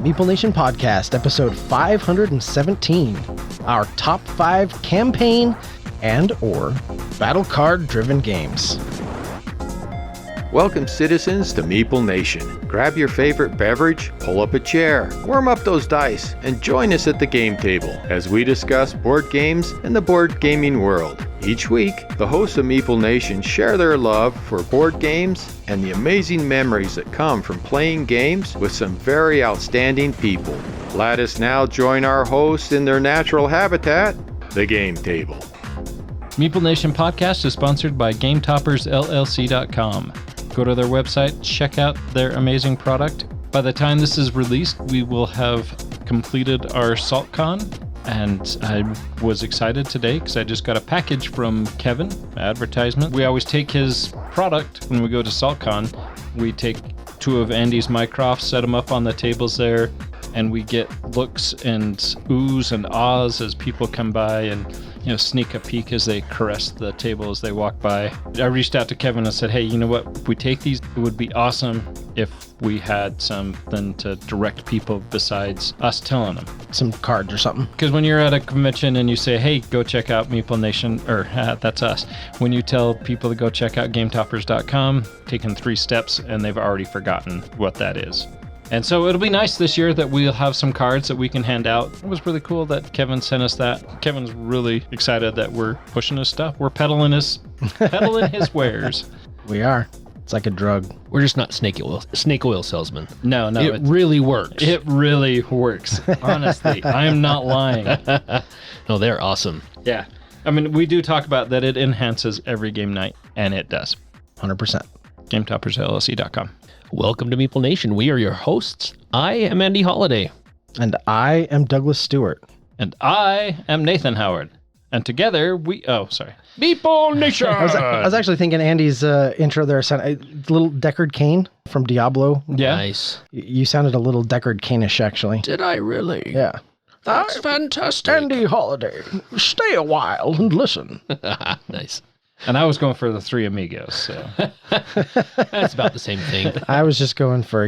Meeple Nation Podcast, episode 517, our top 5 campaign and or battle card driven games. Welcome, citizens, to Meeple Nation. Grab your favorite beverage, pull up a chair, warm up those dice, and join us at the game table as we discuss board games and the board gaming world. Each week, the hosts of Meeple Nation share their love for board games and the amazing memories that come from playing games with some very outstanding people. Let us now join our hosts in their natural habitat, the game table. Meeple Nation Podcast is sponsored by GameToppersLLC.com. Go to their website, check out their amazing product. By the time this is released, we will have completed our SaltCon, and I was excited today because I just got a package from Kevin, advertisement. We always take his product when we go to SaltCon. We take 2 of Andy's Mycrofts, set them up on the tables there, and we get looks and oohs and ahs as people come by and sneak a peek as they caress the table as they walk by. I reached out to Kevin and said, hey, you know what? If we take these, it would be awesome if we had something to direct people besides us telling them. Some cards or something. Because when you're at a convention and you say, hey, go check out Meeple Nation, or that's us. When you tell people to go check out GameToppers.com, taking 3 steps and they've already forgotten what that is. And so it'll be nice this year that we'll have some cards that we can hand out. It was really cool that Kevin sent us that. Kevin's really excited that we're pushing his stuff. We're peddling his wares. We are. It's like a drug. We're just not snake oil salesmen. No. It really works. It really works. Honestly, I am not lying. No, they're awesome. Yeah. I mean, we do talk about that it enhances every game night, and it does. 100%. GameToppersLLC.com. Welcome to Meeple Nation. We are your hosts. I am Andy Holliday. And I am Douglas Stewart. And I am Nathan Howard. And together Meeple Nation! I was actually thinking Andy's intro there, a little Deckard Cain from Diablo. Yeah. Nice. You sounded a little Deckard Cain-ish, actually. Did I really? Yeah. That's fantastic. Andy Holliday, stay a while and listen. Nice. And I was going for the 3 Amigos, so. That's about the same thing. I was just going for,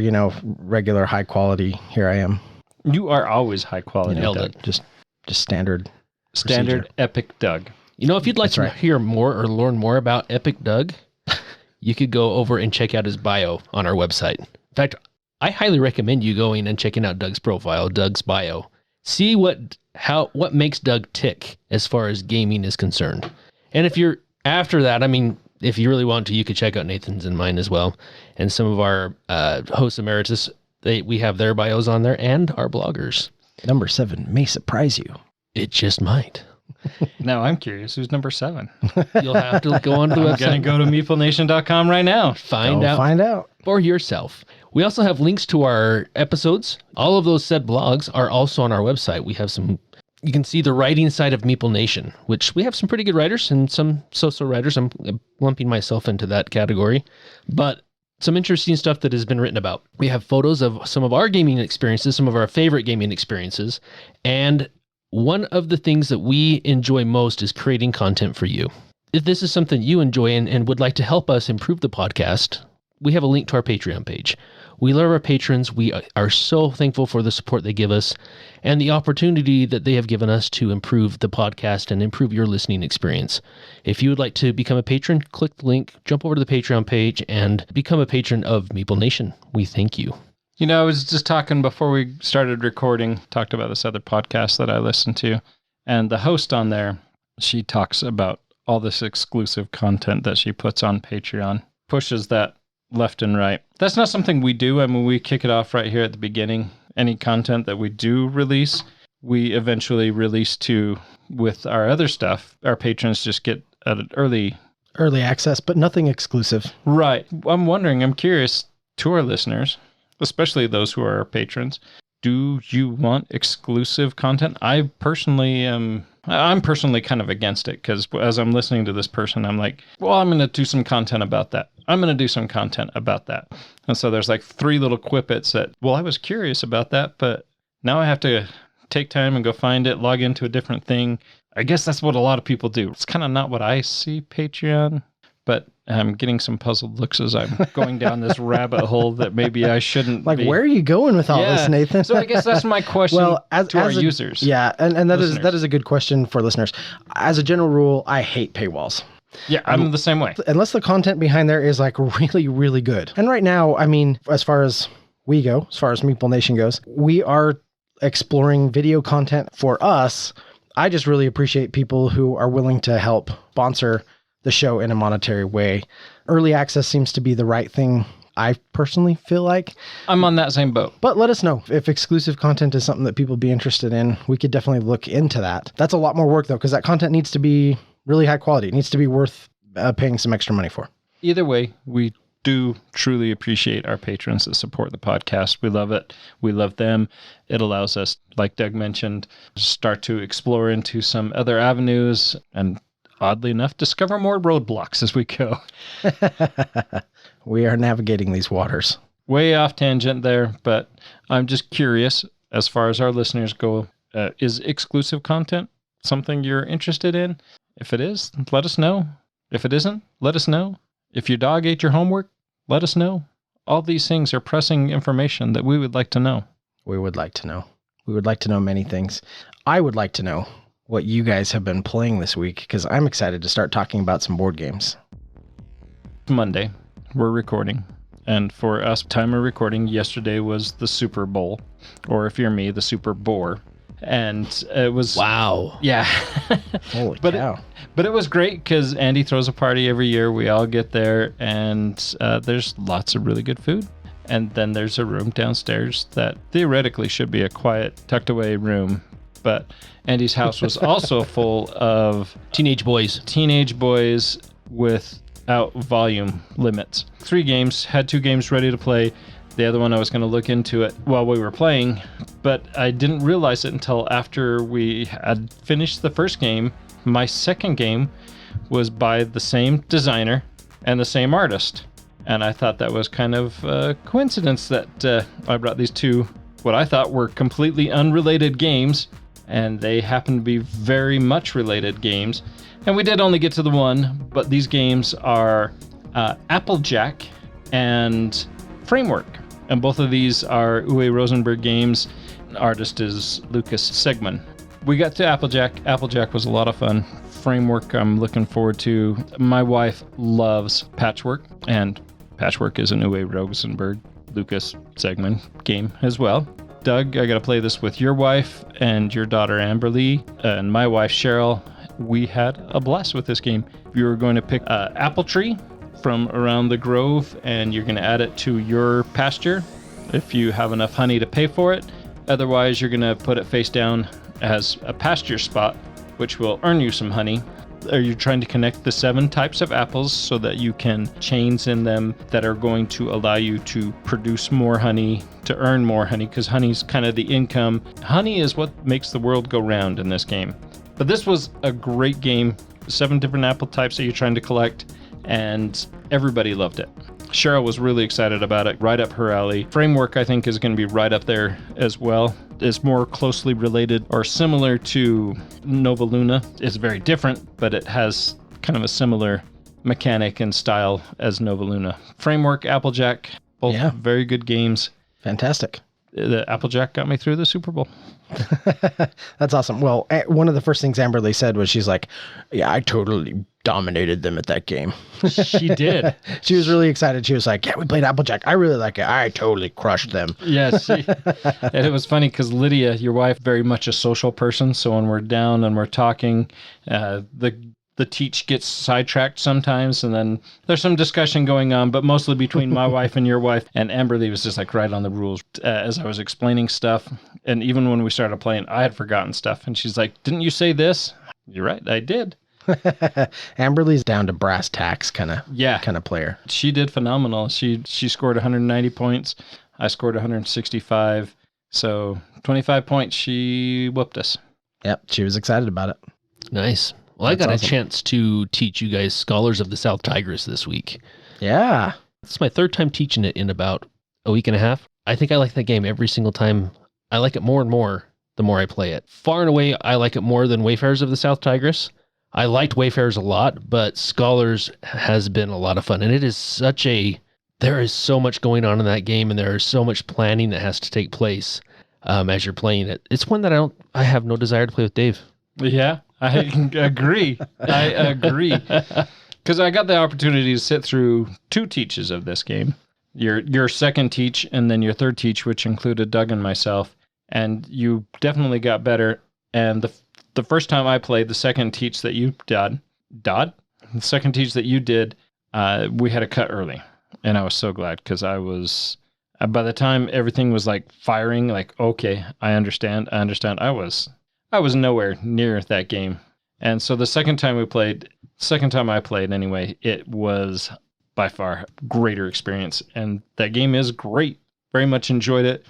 regular high quality. Here I am. You are always high quality. Nailed Doug. it. Just standard. Standard procedure. Epic Doug. If you'd like to hear more or learn more about Epic Doug, you could go over and check out his bio on our website. In fact, I highly recommend you going and checking out Doug's profile, Doug's bio. See what makes Doug tick as far as gaming is concerned. And if you're after that, if you really want to, you could check out Nathan's and mine as well. And some of our hosts emeritus, we have their bios on there and our bloggers. Number 7 may surprise you. It just might. Now I'm curious, who's number 7? You'll have to go onto the website. I'm going to go to MeepleNation.com right now. Find out for yourself. We also have links to our episodes. All of those said blogs are also on our website. We have some. You can see the writing side of Meeple Nation, which we have some pretty good writers and some so-so writers. I'm lumping myself into that category, but some interesting stuff that has been written about. We have photos of some of our gaming experiences, some of our favorite gaming experiences, and one of the things that we enjoy most is creating content for you. If this is something you enjoy and would like to help us improve the podcast, we have a link to our Patreon page. We love our patrons. We are so thankful for the support they give us and the opportunity that they have given us to improve the podcast and improve your listening experience. If you would like to become a patron, click the link, jump over to the Patreon page, and become a patron of Meeple Nation. We thank you. I was just talking before we started recording, talked about this other podcast that I listened to, and the host on there, she talks about all this exclusive content that she puts on Patreon, pushes that left and right. That's not something we do. We kick it off right here at the beginning. Any content that we do release, we eventually release with our other stuff. Our patrons just get an early access, but nothing exclusive. Right. I'm curious to our listeners, especially those who are our patrons, do you want exclusive content? I'm personally kind of against it, because as I'm listening to this person, I'm like, well, I'm going to do some content about that. I'm going to do some content about that. And so there's like 3 little quippets that, well, I was curious about that, but now I have to take time and go find it, log into a different thing. I guess that's what a lot of people do. It's kind of not what I see Patreon but I'm getting some puzzled looks as I'm going down this rabbit hole that maybe I shouldn't Like, be. where are you going with all this, Nathan? So I guess that's my question to our a, users. Yeah, and that Listeners. is a good question for listeners. As a general rule, I hate paywalls. Yeah, I'm the same way. Unless the content behind there is like really, really good. And right now, I mean, as far as we go, as far as Meeple Nation goes, we are exploring video content for us. I just really appreciate people who are willing to help sponsor the show in a monetary way. Early access seems to be the right thing, I personally feel like. I'm on that same boat. But let us know if exclusive content is something that people would be interested in. We could definitely look into that. That's a lot more work, though, because that content needs to be really high quality. It needs to be worth paying some extra money for. Either way, we do truly appreciate our patrons that support the podcast. We love it. We love them. It allows us, like Doug mentioned, start to explore into some other avenues and, oddly enough, discover more roadblocks as we go. We are navigating these waters. Way off tangent there, but I'm just curious, as far as our listeners go, is exclusive content something you're interested in? If it is, let us know. If it isn't, let us know. If your dog ate your homework, let us know. All these things are pressing information that we would like to know. We would like to know. We would like to know many things. I would like to know what you guys have been playing this week, because I'm excited to start talking about some board games. Monday, we're recording. And for us, time of recording, yesterday was the Super Bowl. Or if you're me, the Super Boar. And it was... Wow. Yeah. Holy cow. But it was great because Andy throws a party every year. We all get there, and there's lots of really good food. And then there's a room downstairs that theoretically should be a quiet, tucked away room. But Andy's house was also full of Teenage boys. without volume limits. 3 games, had 2 games ready to play. The other one I was going to look into it while we were playing, but I didn't realize it until after we had finished the first game. My second game was by the same designer and the same artist. And I thought that was kind of a coincidence that I brought these 2, what I thought were completely unrelated games, and they happen to be very much related games. And we did only get to the one, but these games are Applejack and Framework. And both of these are Uwe Rosenberg games. Artist is Lucas Segman. We got to Applejack. Applejack was a lot of fun. Framework I'm looking forward to. My wife loves Patchwork, and Patchwork is an Uwe Rosenberg, Lucas Segman game as well. Doug, I got to play this with your wife and your daughter Amberly and my wife Cheryl. We had a blast with this game. You were going to pick an apple tree from around the grove, and you're going to add it to your pasture if you have enough honey to pay for it. Otherwise, you're going to put it face down as a pasture spot, which will earn you some honey. Are you trying to connect the 7 types of apples so that you can chains in them that are going to allow you to produce more honey, to earn more honey, because honey's kind of the income. Honey is what makes the world go round in this game. But this was a great game. 7 different apple types that you're trying to collect, and everybody loved it. Cheryl was really excited about it, right up her alley. Framework, I think, is going to be right up there as well. It's more closely related or similar to Nova Luna. It's very different, but it has kind of a similar mechanic and style as Nova Luna. Framework, Applejack, both very good games. Fantastic. The Applejack got me through the Super Bowl. That's awesome. Well, one of the first things Amberly said was she's like, yeah, I totally dominated them at that game. She did. She was really excited. She was like, yeah, we played Applejack. I really like it. I totally crushed them. Yes. And it was funny because Lydia, your wife, very much a social person. So when we're down and we're talking, the teach gets sidetracked sometimes, and then there's some discussion going on, but mostly between my wife and your wife. And Amberly was just like right on the rules as I was explaining stuff. And even when we started playing, I had forgotten stuff. And she's like, didn't you say this? You're right, I did. Amberly's down to brass tacks kind of player. She did phenomenal. She scored 190 points. I scored 165. So 25 points, she whooped us. Yep, she was excited about it. Nice. Well, That's I got awesome. a chance to teach you guys Scholars of the South Tigris this week. Yeah. It's my 3rd time teaching it in about a week and a half. I think I like that game every single time. I like it more and more the more I play it. Far and away, I like it more than Wayfarers of the South Tigris, I liked Wayfarers a lot, but Scholars has been a lot of fun. And it is there is so much going on in that game, and there is so much planning that has to take place as you're playing it. It's one that I have no desire to play with Dave. Yeah, I agree. I agree. Because I got the opportunity to sit through 2 teaches of this game. Your second teach and then your third teach, which included Doug and myself. And you definitely got better. And the first time I played, the second teach that you did, the second teach that you did, we had a cut early. And I was so glad because I was, by the time everything was like firing, like, okay, I understand. I was nowhere near that game. And so the second time I played anyway, it was by far greater experience. And that game is great. Very much enjoyed it.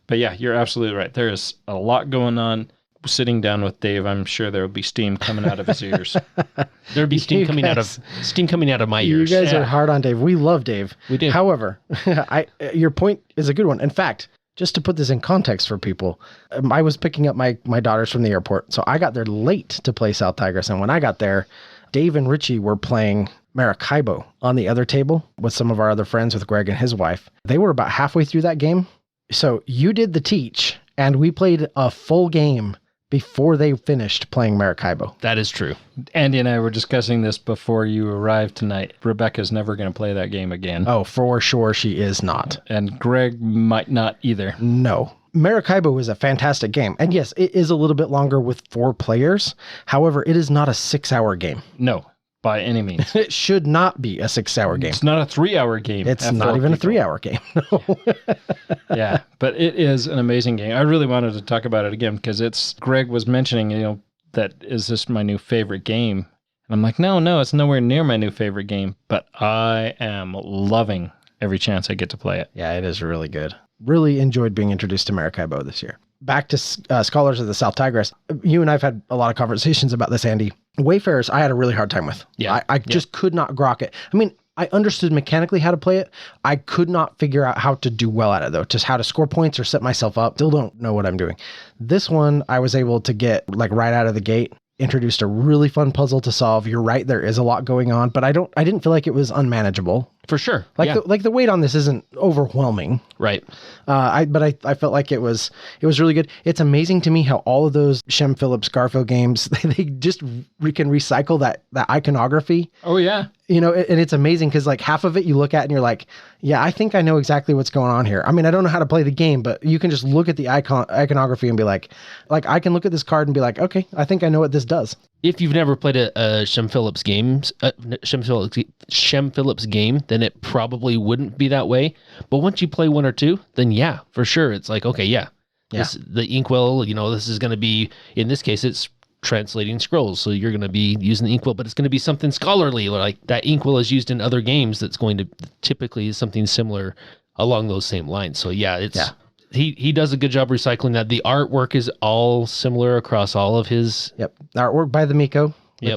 But yeah, you're absolutely right. There is a lot going on. Sitting down with Dave, I'm sure there will be steam coming out of his ears. There'll be steam coming out of my ears. You guys are hard on Dave. We love Dave. We do. However, your point is a good one. In fact, just to put this in context for people, I was picking up my daughters from the airport, so I got there late to play South Tigris. And when I got there, Dave and Richie were playing Maracaibo on the other table with some of our other friends, with Greg and his wife. They were about halfway through that game. So you did the teach, and we played a full game before they finished playing Maracaibo. That is true. Andy and I were discussing this before you arrived tonight. Rebecca's never going to play that game again. Oh, for sure she is not. And Greg might not either. No. Maracaibo is a fantastic game. And yes, it is a little bit longer with 4 players. However, it is not a 6-hour game. No, by any means. It should not be a 6-hour game. It's not a 3-hour game. It's not even a 3-hour game. No. Yeah, but it is an amazing game. I really wanted to talk about it again because Greg was mentioning, that is this my new favorite game. And I'm like, no, it's nowhere near my new favorite game, but I am loving every chance I get to play it. Yeah, it is really good. Really enjoyed being introduced to Maracaibo this year. Back to Scholars of the South Tigris. You and I have had a lot of conversations about this, Andy. Wayfarers, I had a really hard time with. Yeah. I just could not grok it. I mean, I understood mechanically how to play it. I could not figure out how to do well at it, though. Just how to score points or set myself up. Still don't know what I'm doing. This one, I was able to get, like, right out of the gate, introduced a really fun puzzle to solve. You're right, there is a lot going on, but I didn't feel like it was unmanageable. For sure. The weight on this isn't overwhelming. Right. But I felt like it was really good. It's amazing to me how all of those Shem Phillips Garfield games, they just can recycle that iconography. Oh yeah. And it's amazing because like half of it you look at and you're like, yeah, I think I know exactly what's going on here. I mean, I don't know how to play the game, but you can just look at the iconography and be like I can look at this card and be like, okay, I think I know what this does. If you've never played a Shem Phillips game, then it probably wouldn't be that way. But once you play 1 or 2, then yeah, for sure, it's like, okay, yeah. The inkwell, this is going to be, in this case, it's translating scrolls. So you're going to be using the inkwell, but it's going to be something scholarly, like that inkwell is used in other games. That's going to typically is something similar along those same lines. So yeah, He does a good job recycling that. The artwork is all similar across all of his. Yep. The artwork by the Miko,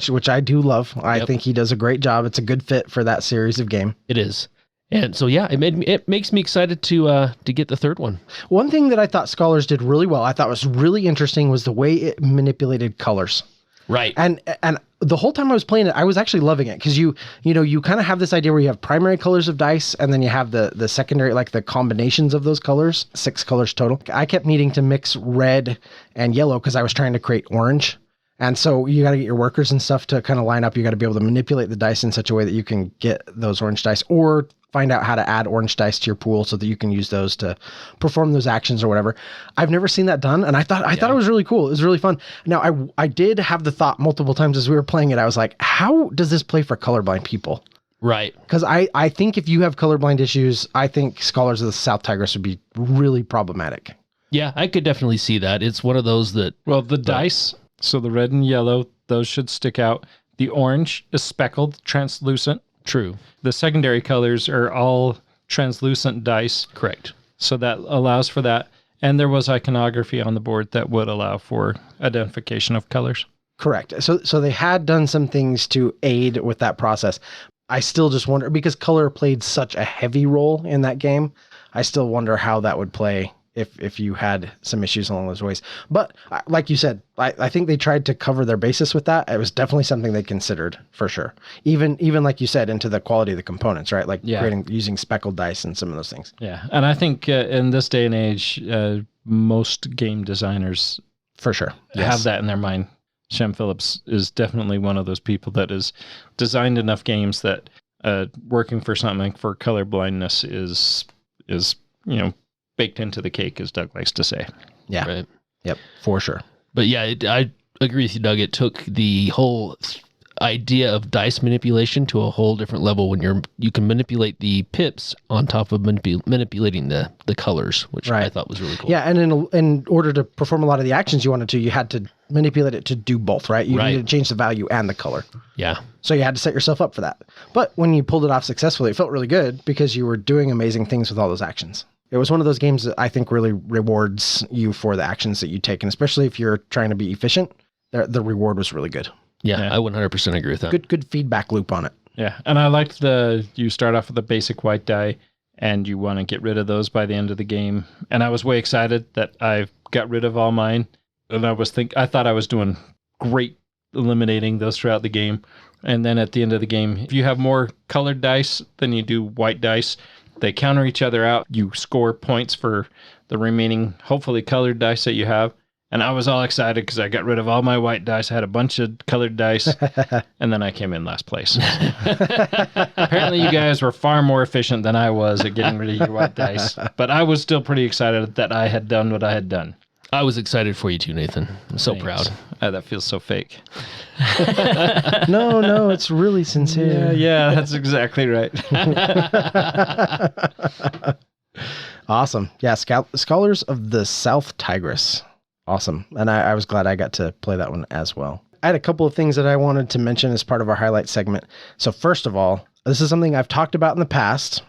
which I do love. I think he does a great job. It's a good fit for that series of game. It is. And so, yeah, it makes me excited to get the third one. One thing that I thought Scholars did really well, I thought was really interesting, was the way it manipulated colors. Right. And the whole time I was playing it, I was actually loving it because you kind of have this idea where you have primary colors of dice and then you have the secondary, like the combinations of those colors, 6 colors total. I kept needing to mix red and yellow because I was trying to create orange. And so you got to get your workers and stuff to kind of line up. You got to be able to manipulate the dice in such a way that you can get those orange dice, or find out how to add orange dice to your pool so that you can use those to perform those actions or whatever. I've never seen that done, and I thought it was really cool. It was really fun. Now, I did have the thought multiple times as we were playing it. I was like, how does this play for colorblind people? Right. Because I think if you have colorblind issues, I think Scholars of the South Tigris would be really problematic. Yeah, I could definitely see that. It's one of those that... Well, the dice, so the red and yellow, those should stick out. The orange is speckled, translucent. True. The secondary colors are all translucent dice. Correct. So that allows for that. And there was iconography on the board that would allow for identification of colors. Correct. So they had done some things to aid with that process. I still just wonder, because color played such a heavy role in that game, I still wonder how that would play if you had some issues along those ways. But like you said, I think they tried to cover their basis with that. It was definitely something they considered for sure. Even like you said, into the quality of the components, right? Like using speckled dice and some of those things. Yeah, and I think in this day and age, most game designers for sure have that in their mind. Shem Phillips is definitely one of those people that has designed enough games that working for something for color blindness is baked into the cake, as Doug likes to say. Yeah. Right. Yep. For sure. But yeah, I agree with you, Doug. It took the whole idea of dice manipulation to a whole different level when you can manipulate the pips on top of manipulating the colors, which I thought was really cool. Yeah, and in order to perform a lot of the actions you wanted to, you had to manipulate it to do both, right? You needed to change the value and the color. Yeah. So you had to set yourself up for that. But when you pulled it off successfully, it felt really good because you were doing amazing things with all those actions. It was one of those games that I think really rewards you for the actions that you take, and especially if you're trying to be efficient, the reward was really good. Yeah, I 100% agree with that. Good feedback loop on it. Yeah, and I liked you start off with a basic white die, and you want to get rid of those by the end of the game. And I was way excited that I got rid of all mine, and I thought I was doing great eliminating those throughout the game. And then at the end of the game, if you have more colored dice than you do white dice, they counter each other out. You score points for the remaining, hopefully colored dice that you have. And I was all excited because I got rid of all my white dice. I had a bunch of colored dice, and then I came in last place. Apparently, you guys were far more efficient than I was at getting rid of your white dice. But I was still pretty excited that I had done what I had done. I was excited for you too, Nathan. I'm so proud. That feels so fake. No, it's really sincere. Yeah, that's exactly right. Awesome. Yeah, Scholars of the South Tigris. Awesome. And I was glad I got to play that one as well. I had a couple of things that I wanted to mention as part of our highlight segment. So first of all, this is something I've talked about in the past,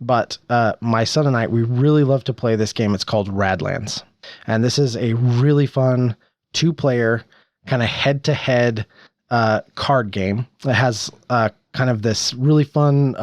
but my son and I, we really love to play this game. It's called Radlands. And this is a really fun 2-player kind of head-to-head card game. It has kind of this really fun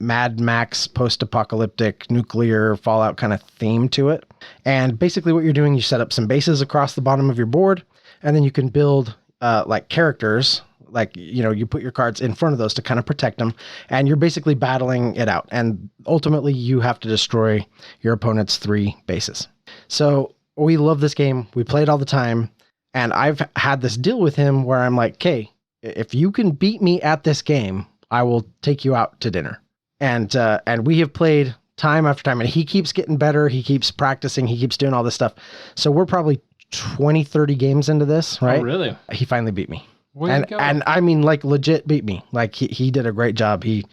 Mad Max post-apocalyptic nuclear Fallout kind of theme to it. And basically what you're doing, you set up some bases across the bottom of your board, and then you can build like characters, like, you put your cards in front of those to kind of protect them, and you're basically battling it out. And ultimately you have to destroy your opponent's 3 bases. So we love this game. We play it all the time. And I've had this deal with him where I'm like, okay, if you can beat me at this game, I will take you out to dinner. And we have played time after time, and he keeps getting better. He keeps practicing. He keeps doing all this stuff. So we're probably 20, 30 games into this, right? Oh, really? He finally beat me. And I mean, like, legit beat me. Like, he did a great job. He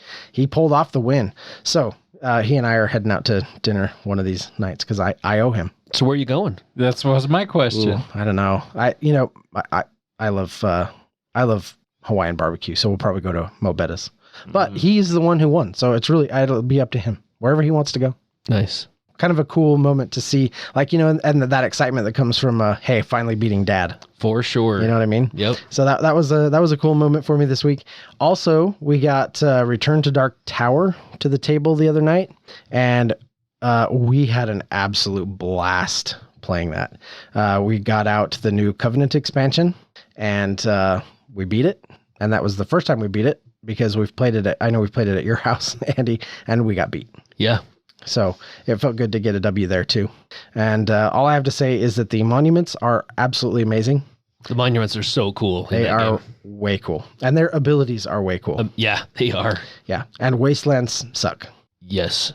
pulled off the win. So he and I are heading out to dinner one of these nights because I owe him. So where are you going? That was my question. Ooh, I don't know. I love Hawaiian barbecue, so we'll probably go to Mo Betta's. But he's the one who won, so it'll be up to him wherever he wants to go. Nice. Kind of a cool moment to see, like, and that excitement that comes from hey, finally beating Dad. For sure. You know what I mean? Yep. So that was a cool moment for me this week. Also, we got Return to Dark Tower to the table the other night, and we had an absolute blast playing that. We got out the new Covenant expansion, and we beat it. And that was the first time we beat it because we've played it at your house, Andy, and we got beat. Yeah. So it felt good to get a W there too. And all I have to say is that the monuments are absolutely amazing. The monuments are so cool. They are way cool. And their abilities are way cool. Yeah, they are. Yeah. And wastelands suck. Yes.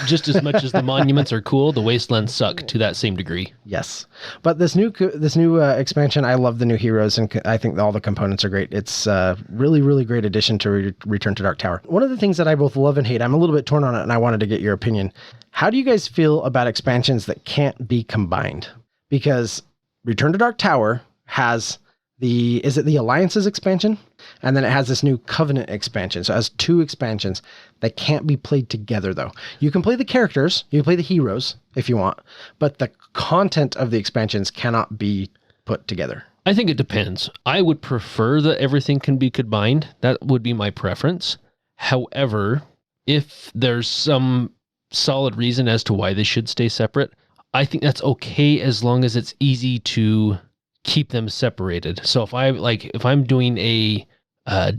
Just as much as the monuments are cool, the wastelands suck to that same degree. Yes. But this new expansion, I love the new heroes, and I think all the components are great. It's a really, really great addition to Return to Dark Tower. One of the things that I both love and hate, I'm a little bit torn on it, and I wanted to get your opinion. How do you guys feel about expansions that can't be combined? Because Return to Dark Tower has the Alliances expansion? And then it has this new Covenant expansion. So it has 2 expansions that can't be played together, though. You can play the characters, you can play the heroes if you want, but the content of the expansions cannot be put together. I think it depends. I would prefer that everything can be combined. That would be my preference. However, if there's some solid reason as to why they should stay separate, I think that's okay as long as it's easy to keep them separated. So if I'm doing a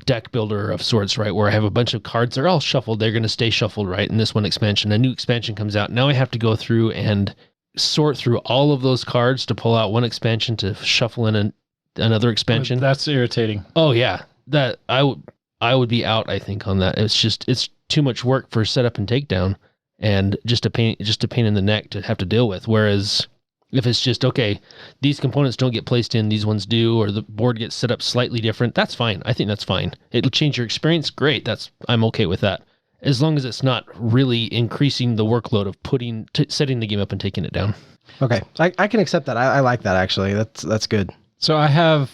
deck builder of sorts, right, where I have a bunch of cards, they're all shuffled, they're going to stay shuffled, right? In this one expansion, a new expansion comes out. Now I have to go through and sort through all of those cards to pull out one expansion to shuffle in another expansion. That's irritating. Oh yeah, that I would be out, I think, on that. It's too much work for setup and takedown, and just a pain in the neck to have to deal with. Whereas if it's just, okay, these components don't get placed in, these ones do, or the board gets set up slightly different, that's fine. I think that's fine. It'll change your experience. Great. I'm okay with that. As long as it's not really increasing the workload of setting the game up and taking it down. Okay. I can accept that. I like that, actually. That's good. So I have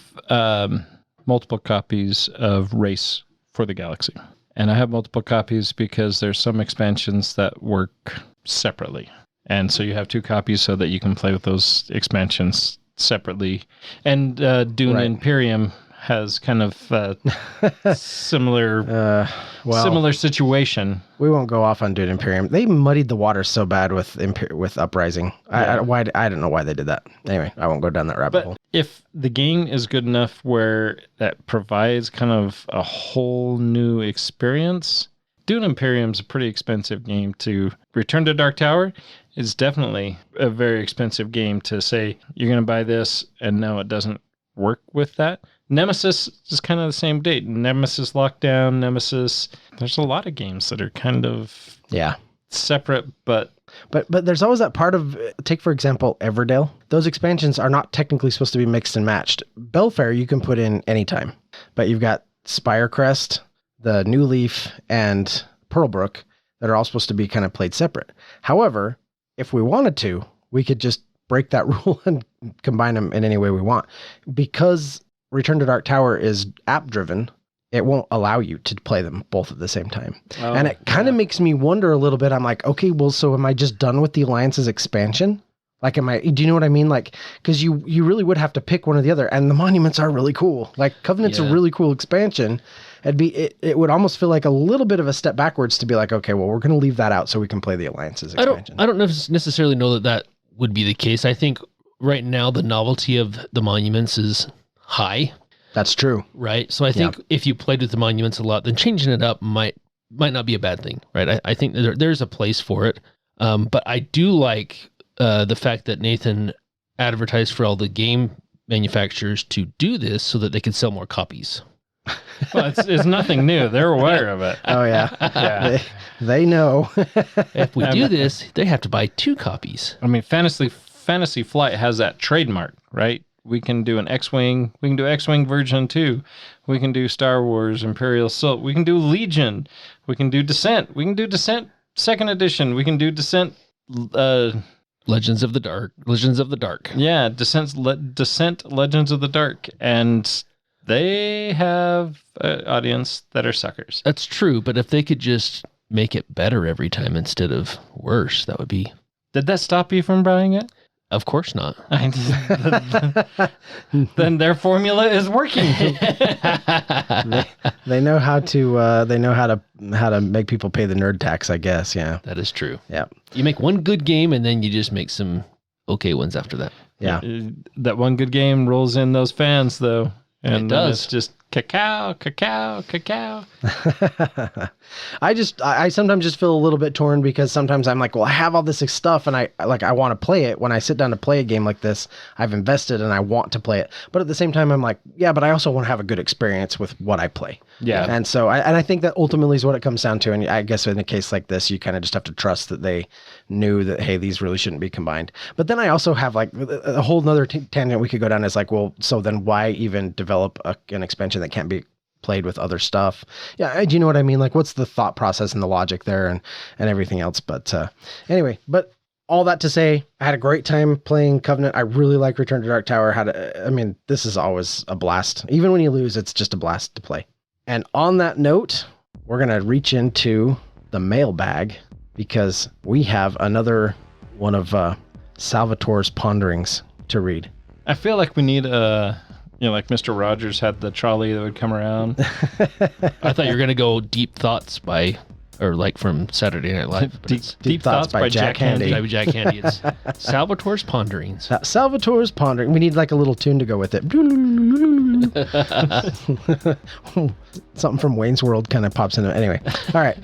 multiple copies of Race for the Galaxy. And I have multiple copies because there's some expansions that work separately. And so you have 2 copies so that you can play with those expansions separately. And Dune Imperium has kind of similar situation. We won't go off on Dune Imperium. They muddied the water so bad with Uprising. Yeah. I don't know why they did that. Anyway, I won't go down that rabbit hole. If the game is good enough where that provides kind of a whole new experience, Dune Imperium's a pretty expensive game to Return to Dark Tower. It's definitely a very expensive game to say you're going to buy this and no, it doesn't work with that. Nemesis is kind of the same date. Nemesis Lockdown, Nemesis. There's a lot of games that are kind of separate, but there's always that part of, take for example, Everdale. Those expansions are not technically supposed to be mixed and matched. Belfair you can put in anytime, but you've got Spirecrest, the New Leaf, and Pearlbrook that are all supposed to be kind of played separate. However, if we wanted to, we could just break that rule and combine them in any way we want. Because Return to Dark Tower is app driven, it won't allow you to play them both at the same time. Oh, and it kind of makes me wonder a little bit. I'm like, okay, well, so am I just done with the Alliance's expansion? Like, do you know what I mean? Like, because you really would have to pick one or the other, and the monuments are really cool. Like, Covenant's a really cool expansion. It would almost feel like a little bit of a step backwards to be like, okay, well, we're going to leave that out so we can play the Alliance's expansion. I don't necessarily know that would be the case. I think right now the novelty of the monuments is high. That's true. Right? So I think if you played with the monuments a lot, then changing it up might not be a bad thing, right? I think there's a place for it. But I do like the fact that Nathan advertised for all the game manufacturers to do this so that they could sell more copies. Well, it's nothing new. They're aware of it. Oh, yeah. They know. If we do this, they have to buy 2 copies. I mean, Fantasy Flight has that trademark, right? We can do an X-Wing. We can do X-Wing version 2. We can do Star Wars Imperial Assault. We can do Legion. We can do Descent. We can do Descent 2nd edition. We can do Descent... Legends of the Dark. Yeah, Descent Legends of the Dark. And they have an audience that are suckers. That's true, but if they could just make it better every time instead of worse, that would be... Did that stop you from buying it? Of course not. Then their formula is working. They know how to make people pay the nerd tax, I guess. Yeah, that is true. Yeah, you make one good game and then you just make some okay ones after that. Yeah, that one good game rolls in those fans though, and it does. It's just cacao. I sometimes just feel a little bit torn because sometimes I'm like, well, I have all this stuff and I want to play it. When I sit down to play a game like this, I've invested and I want to play it. But at the same time, I'm like, yeah, but I also want to have a good experience with what I play. Yeah. And so I think that ultimately is what it comes down to. And I guess in a case like this, you kind of just have to trust that they knew that, hey, these really shouldn't be combined. But then I also have like a whole nother tangent we could go down is like, well, so then why even develop an expansion that can't be played with other stuff? Yeah, do you know what I mean? Like, what's the thought process and the logic there and everything else? But anyway, but all that to say, I had a great time playing Covenant. I really like Return to Dark Tower. This is always a blast. Even when you lose, it's just a blast to play. And on that note, we're going to reach into the mailbag because we have another one of Salvatore's ponderings to read. I feel like we need like Mr. Rogers had the trolley that would come around. I thought you were going to go Deep Thoughts by or like from Saturday Night Live. but Deep, it's Deep Thoughts by Jack Handy. by Jack Handy. It's Salvatore's Ponderings. Salvatore's Pondering. We need like a little tune to go with it. Something from Wayne's World kind of pops into it. Anyway, all right.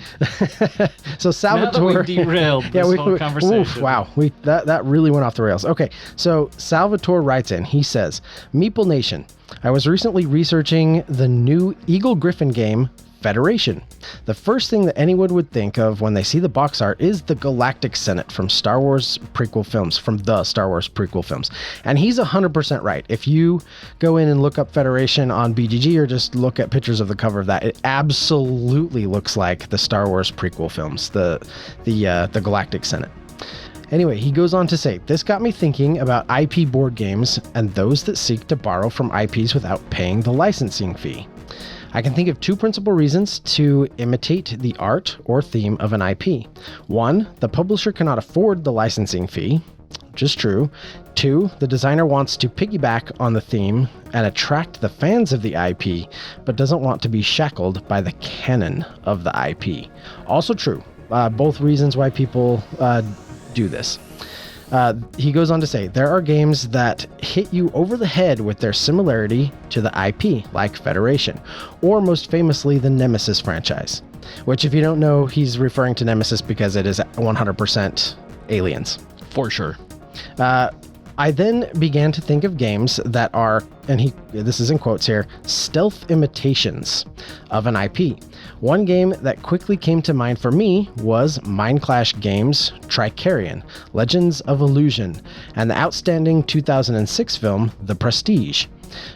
So Salvatore. Now that we derailed this whole conversation. Wow, that really went off the rails. Okay, so Salvatore writes in. He says, Meeple Nation, I was recently researching the new Eagle Griffin game, Federation. The first thing that anyone would think of when they see the box art is the Galactic Senate from the Star Wars prequel films. And he's 100% right. If you go in and look up Federation on BGG or just look at pictures of the cover of that, it absolutely looks like the Star Wars prequel films, the Galactic Senate. Anyway, he goes on to say, this got me thinking about IP board games and those that seek to borrow from IPs without paying the licensing fee. I can think of two principal reasons to imitate the art or theme of an IP. One, the publisher cannot afford the licensing fee, which is true. Two, the designer wants to piggyback on the theme and attract the fans of the IP, but doesn't want to be shackled by the canon of the IP. Also true. Both reasons why people do this. He goes on to say, there are games that hit you over the head with their similarity to the IP, like Federation, or most famously, the Nemesis franchise, which if you don't know, he's referring to Nemesis because it is 100% aliens. For sure. I then began to think of games that are, and this is in quotes here, stealth imitations of an IP. One game that quickly came to mind for me was Mindclash Games' Tricarion, Legends of Illusion, and the outstanding 2006 film, The Prestige.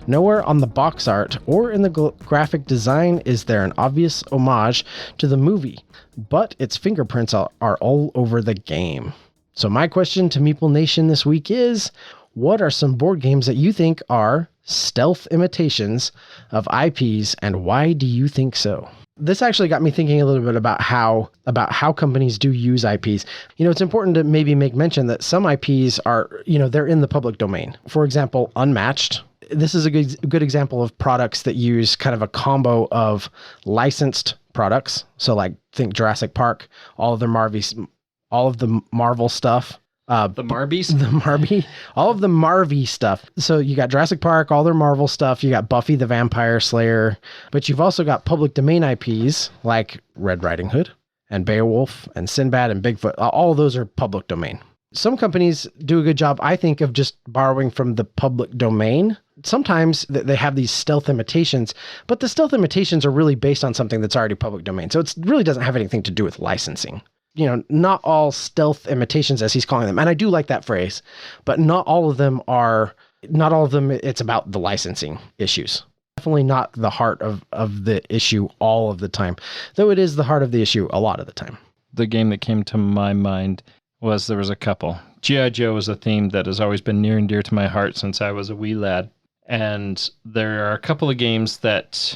Nowhere on the box art or in the graphic design is there an obvious homage to the movie, but its fingerprints are all over the game. So my question to Meeple Nation this week is, what are some board games that you think are stealth imitations of IPs, and why do you think so? This actually got me thinking a little bit about how companies do use IPs. It's important to maybe make mention that some IPs are, they're in the public domain. For example, Unmatched. This is a good example of products that use kind of a combo of licensed products. So like think Jurassic Park, all of the Marvel stuff. The Marbies? The Marby. All of the Marvy stuff. So you got Jurassic Park, all their Marvel stuff. You got Buffy the Vampire Slayer. But you've also got public domain IPs like Red Riding Hood and Beowulf and Sinbad and Bigfoot. All of those are public domain. Some companies do a good job, I think, of just borrowing from the public domain. Sometimes they have these stealth imitations, but the stealth imitations are really based on something that's already public domain. So it really doesn't have anything to do with licensing. Not all stealth imitations, as he's calling them. And I do like that phrase, but not all of them, it's about the licensing issues. Definitely not the heart of the issue all of the time, though it is the heart of the issue a lot of the time. The game that came to my mind was there was a couple. G.I. Joe is a theme that has always been near and dear to my heart since I was a wee lad. And there are a couple of games that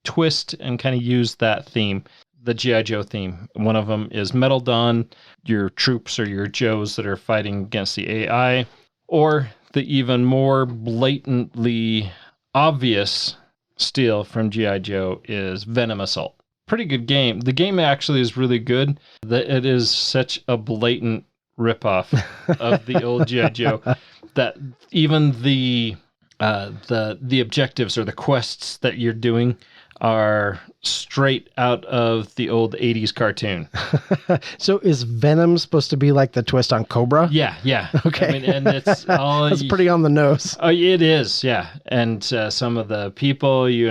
twist and kind of use that theme. The G.I. Joe theme. One of them is Metal Dawn, your troops or your Joes that are fighting against the AI, or the even more blatantly obvious steal from G.I. Joe is Venom Assault. Pretty good game. The game actually is really good. It is such a blatant ripoff of the old G.I. Joe that even the objectives or the quests that you're doing are straight out of the old 80s cartoon. So is Venom supposed to be like the twist on Cobra? Yeah. Okay. And it's all... That's pretty on the nose. Oh, it is, yeah. And some of the people, you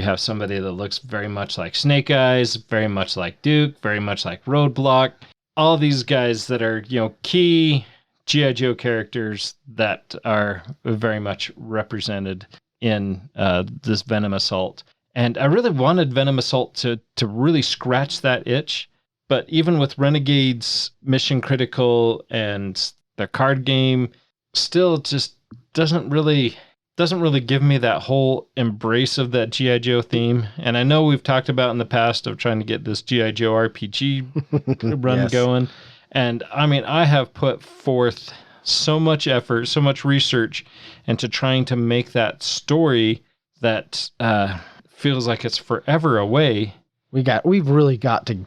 have somebody that looks very much like Snake Eyes, very much like Duke, very much like Roadblock. All these guys that are, key G.I. Joe characters that are very much represented in this Venom Assault. And I really wanted Venom Assault to really scratch that itch. But even with Renegade's Mission Critical and their card game, still just doesn't really give me that whole embrace of that G.I. Joe theme. And I know we've talked about in the past of trying to get this G.I. Joe RPG run Yes. going. And I have put forth so much effort, so much research into trying to make that story that feels like it's forever away. We've really got to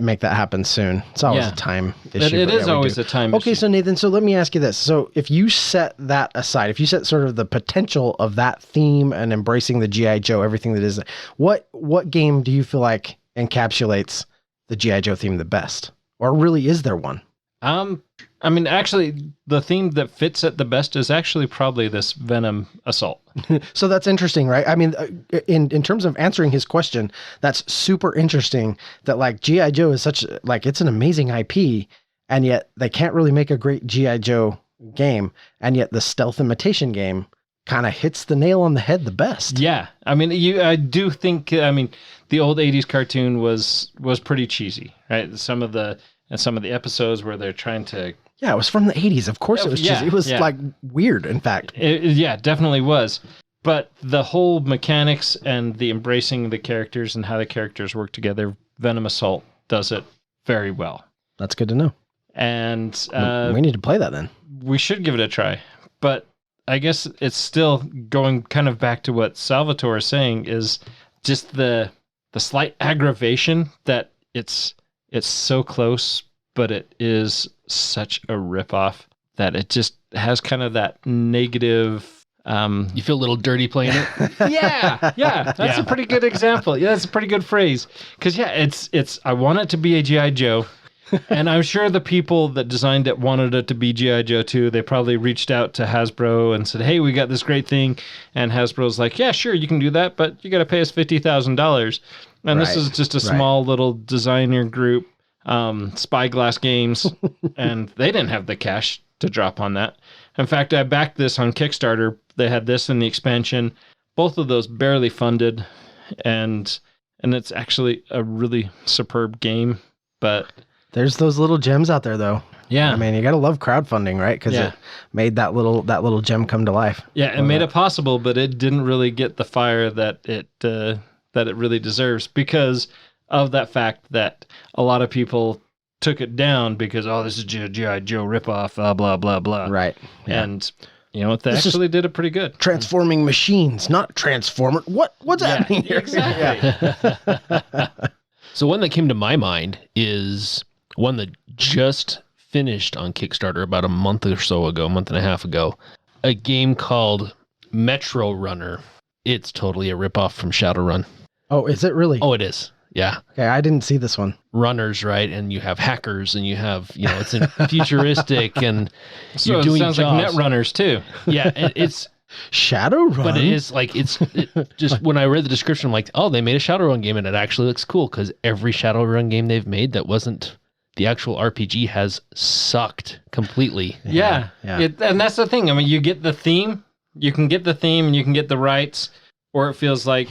make that happen soon. It's always a time issue. It is always a time issue. Okay, so Nathan, so let me ask you this. So if you set that aside, if you set sort of the potential of that theme and embracing the G.I. Joe, everything that is, what game do you feel like encapsulates the G.I. Joe theme the best? Or really, is there one? I mean, actually, the theme that fits it the best is actually probably this Venom assault. So that's interesting, right? I mean, in terms of answering his question, that's super interesting that like G.I. Joe is such like, it's an amazing IP, and yet they can't really make a great G.I. Joe game. And yet the stealth imitation game kind of hits the nail on the head the best. Yeah. I mean, I do think, the old 80s cartoon was pretty cheesy, right? Some of the episodes where they're trying to... Yeah, it was from the 80s. Of course it was cheesy. It was like weird, in fact. It definitely was. But the whole mechanics and the embracing the characters and how the characters work together, Venom Assault does it very well. That's good to know. And we need to play that then. We should give it a try. But I guess it's still going kind of back to what Salvatore is saying, is just the slight aggravation that it's so close, but it is such a ripoff that it just has kind of that negative. You feel a little dirty playing it. Yeah. That's a pretty good example. Yeah, that's a pretty good phrase. Because it's. I want it to be a GI Joe, and I'm sure the people that designed it wanted it to be GI Joe too. They probably reached out to Hasbro and said, "Hey, we got this great thing," and Hasbro's like, "Yeah, sure, you can do that, but you got to pay us $50,000." And this is just a small little designer group. Spyglass Games, and they didn't have the cash to drop on that. In fact, I backed this on Kickstarter. They had this in the expansion, both of those barely funded, and it's actually a really superb game. But there's those little gems out there, though. Yeah, I mean, you gotta love crowdfunding, right? Because it made that little gem come to life. Yeah, it made it possible, but it didn't really get the fire that it really deserves because of that fact that a lot of people took it down because, this is G.I. Joe ripoff, blah, blah, blah. Right. Yeah. And, they actually did it pretty good. Transforming machines, not transformer. What's happening here? Exactly. So one that came to my mind is one that just finished on Kickstarter about a month and a half ago. A game called Metro Runner. It's totally a ripoff from Shadowrun. Oh, is it really? Oh, it is. Yeah. Okay, I didn't see this one. Runners, right? And you have hackers, and you have, it's futuristic, and So you're it doing sounds jobs. like Net Runners too. Yeah, it's Shadowrun. but it is like just when I read the description, I'm like, oh, they made a Shadowrun game, and it actually looks cool because every Shadowrun game they've made that wasn't the actual RPG has sucked completely. Yeah. And that's the thing. I mean, you get the theme, you can get the theme, and you can get the rights, or it feels like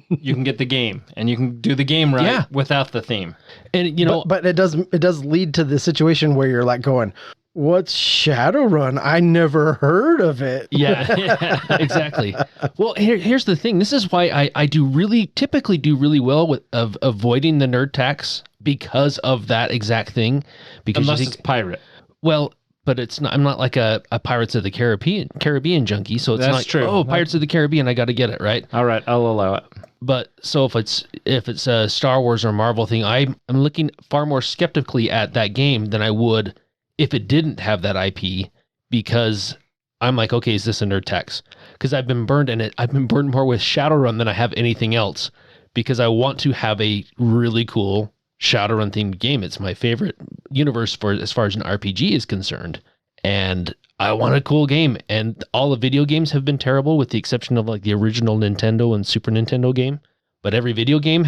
you can get the game and you can do the game right without the theme. And but it does lead to the situation where you're like going, what's Shadowrun? I never heard of it. Yeah, exactly. Well, here's the thing. This is why I typically do really well with avoiding the nerd tax because of that exact thing. Because unless it's pirate. Well, but it's not. I'm not like a Pirates of the Caribbean junkie, so it's not true. Oh, Pirates of the Caribbean, I got to get it right. All right, I'll allow it. But so if it's a Star Wars or Marvel thing, I'm looking far more skeptically at that game than I would if it didn't have that IP, because I'm like, okay, is this a nerd tax? Because I've been burned in it. I've been burned more with Shadowrun than I have anything else, because I want to have a really cool Shadowrun themed game. It's my favorite universe as far as an RPG is concerned, and I want a cool game. And all the video games have been terrible, with the exception of like the original Nintendo and Super Nintendo game. But every video game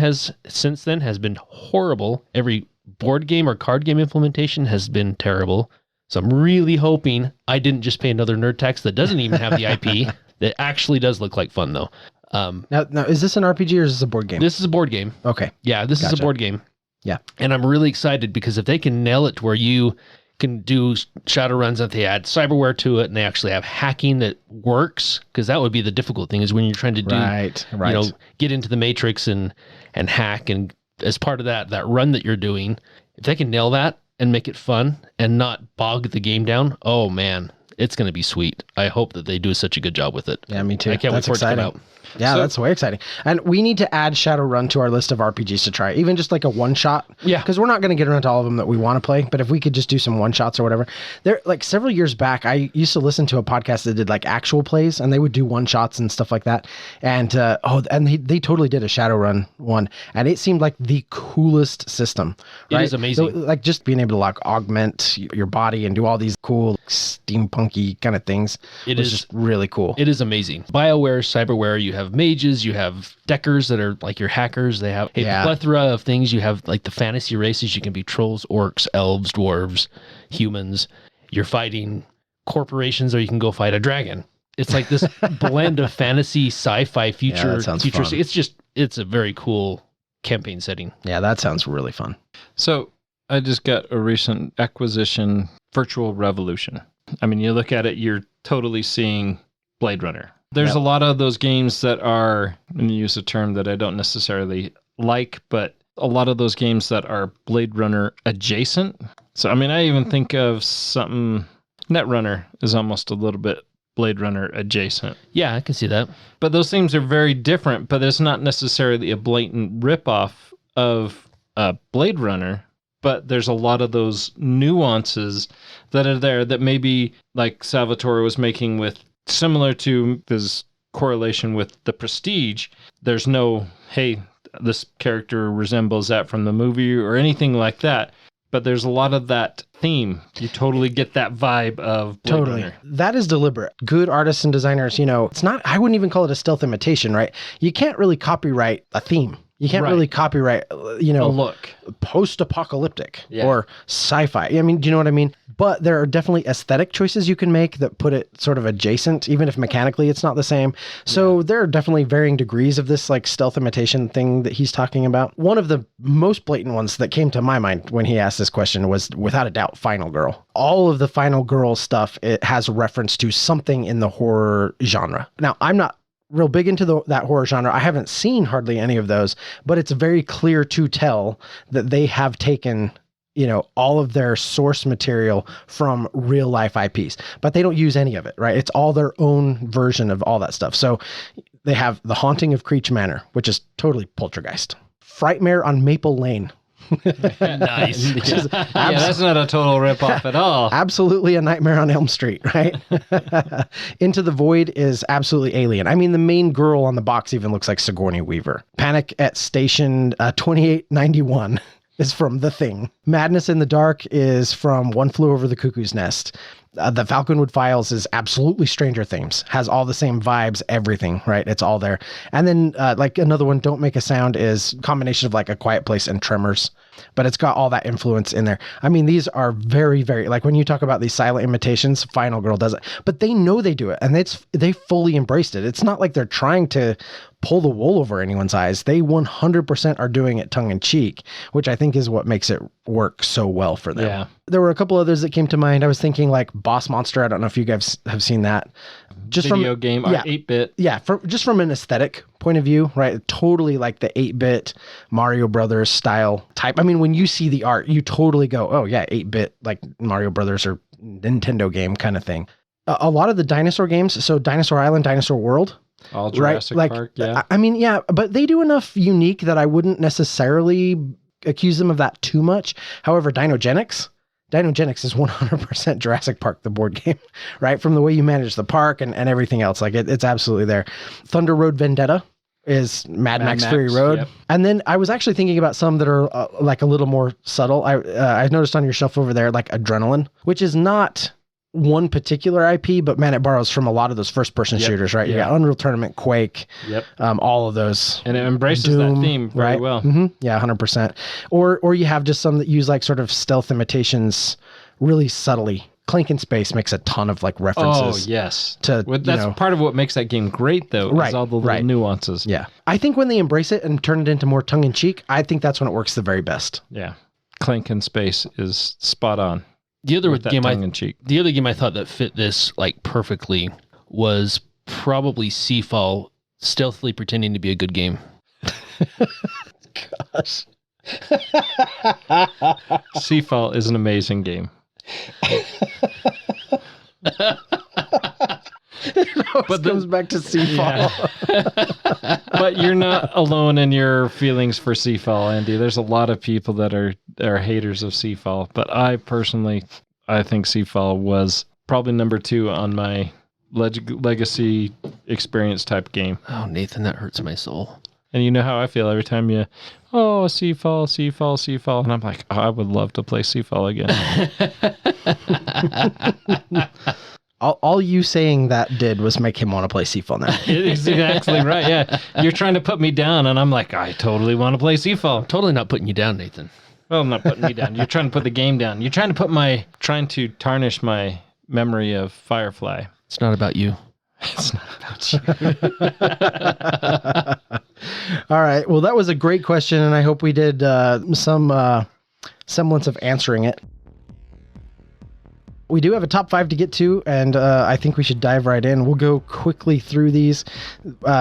since then has been horrible. Every board game or card game implementation has been terrible. So I'm really hoping I didn't just pay another nerd tax that doesn't even have the IP. That actually does look like fun though. Now, is this an RPG or is this a board game? This is a board game. Okay. Yeah, this is a board game. Yeah. And I'm really excited because if they can nail it to where you can do Shadowruns, that they add cyberware to it and they actually have hacking that works, because that would be the difficult thing, is when you're trying to do, get into the matrix and hack, and as part of that run that you're doing, if they can nail that and make it fun and not bog the game down, oh man, It's going to be sweet. I hope that they do such a good job with it. Yeah, me too. I can't wait for it to come out. Yeah, that's way exciting. And we need to add Shadowrun to our list of RPGs to try, even just like a one shot. Yeah. Because we're not going to get around to all of them that we want to play. But if we could just do some one shots or whatever. There, like several years back, I used to listen to a podcast that did like actual plays, and they would do one shots and stuff like that. And they totally did a Shadowrun one, and it seemed like the coolest system. Right? It is amazing. So, like just being able to like augment your body and do all these cool steampunky kind of things. It was is just really cool. It is amazing. BioWare, Cyberware, you have mages, you have deckers that are like your hackers. They have a plethora of things. You have like the fantasy races. You can be trolls, orcs, elves, dwarves, humans. You're fighting corporations, or you can go fight a dragon. It's like this blend of fantasy, sci-fi, future. Fun. It's a very cool campaign setting. Yeah, that sounds really fun. So I just got a recent acquisition, Virtual Revolution. I mean, you look at it, you're totally seeing Blade Runner. There's a lot of those games that are, and use a term that I don't necessarily like, but a lot of those games that are Blade Runner adjacent. So, I mean, I even think of something, Netrunner is almost a little bit Blade Runner adjacent. Yeah, I can see that. But those things are very different, but it's not necessarily a blatant ripoff of Blade Runner, but there's a lot of those nuances that are there that maybe like Salvatore was making with, similar to this correlation with The Prestige. There's no, hey, this character resembles that from the movie or anything like that. But there's a lot of that theme. You totally get that vibe of Blade Runner. That is deliberate. Good artists and designers, it's not, I wouldn't even call it a stealth imitation, right? You can't really copyright a theme. You can't really copyright, a look. Post-apocalyptic or sci-fi. I mean, do you know what I mean? But there are definitely aesthetic choices you can make that put it sort of adjacent, even if mechanically it's not the same. So there are definitely varying degrees of this like stealth imitation thing that he's talking about. One of the most blatant ones that came to my mind when he asked this question was, without a doubt, Final Girl. All of the Final Girl stuff, it has reference to something in the horror genre. Now, I'm not real big into that horror genre. I haven't seen hardly any of those, but it's very clear to tell that they have taken, all of their source material from real life IPs, but they don't use any of it, right? It's all their own version of all that stuff. So they have The Haunting of Creech Manor, which is totally Poltergeist. Frightmare on Maple Lane. Nice. That's not a total ripoff at all. Absolutely a Nightmare on Elm Street, right? Into the Void is absolutely alien. I mean, the main girl on the box even looks like Sigourney Weaver. Panic at Station 2891 is from The Thing. Madness in the Dark is from One Flew Over the Cuckoo's Nest. The Falconwood Files is absolutely Stranger Things. Has all the same vibes, everything, right? It's all there. And then like another one, Don't Make a Sound, is a combination of like A Quiet Place and Tremors. But it's got all that influence in there. I mean, these are very, very, like when you talk about these silent imitations, Final Girl does it. But they know they do it, and they fully embraced it. It's not like they're trying to pull the wool over anyone's eyes. They 100% are doing it tongue in cheek, which I think is what makes it work so well for them. Yeah. There were a couple others that came to mind. I was thinking like Boss Monster. I don't know if you guys have seen that. Just Video game, 8-bit. Yeah, just from an aesthetic point of view, right? Totally like the 8-bit Mario Brothers style type. I mean, when you see the art, you totally go, oh yeah, 8-bit like Mario Brothers or Nintendo game kind of thing. A lot of the dinosaur games, so Dinosaur Island, Dinosaur World, all Jurassic Park, yeah. I mean, yeah, but they do enough unique that I wouldn't necessarily accuse them of that too much. However, Dinogenics is 100% Jurassic Park, the board game, right? From the way you manage the park and everything else. Like it's absolutely there. Thunder Road Vendetta is Mad Max Fury Road. Yep. And then I was actually thinking about some that are like a little more subtle. I noticed on your shelf over there, like Adrenaline, which is not one particular IP, but man, it borrows from a lot of those first-person shooters, right? You got Unreal Tournament, Quake, all of those. And it embraces that theme very well. Mm-hmm. Yeah, 100%. Or you have just some that use like sort of stealth imitations really subtly. Clank in Space makes a ton of like references. Oh, yes. That's part of what makes that game great, though, is all the little nuances. Yeah. I think when they embrace it and turn it into more tongue-in-cheek, I think that's when it works the very best. Yeah. Clank in Space is spot on. The other game I thought that fit this like perfectly was probably Seafall, stealthily pretending to be a good game. Gosh. Seafall is an amazing game. It comes back to Seafall. Yeah. But you're not alone in your feelings for Seafall, Andy. There's a lot of people that are haters of Seafall, but I personally think Seafall was probably number 2 on my legacy experience type game. Oh, Nathan, that hurts my soul. And you know how I feel every time Seafall. And I'm like, I would love to play Seafall again. All you saying that did was make him want to play Seafall now. It's exactly right. Yeah. You're trying to put me down, and I'm like, I totally want to play Seafall. Totally not putting you down, Nathan. Well, I'm not putting you down. You're trying to put the game down. You're trying to tarnish my memory of Firefly. It's not about you. It's not about you. All right. Well, that was a great question, and I hope we did some semblance of answering it. We do have a top 5 to get to, and I think we should dive right in. We'll go quickly through these.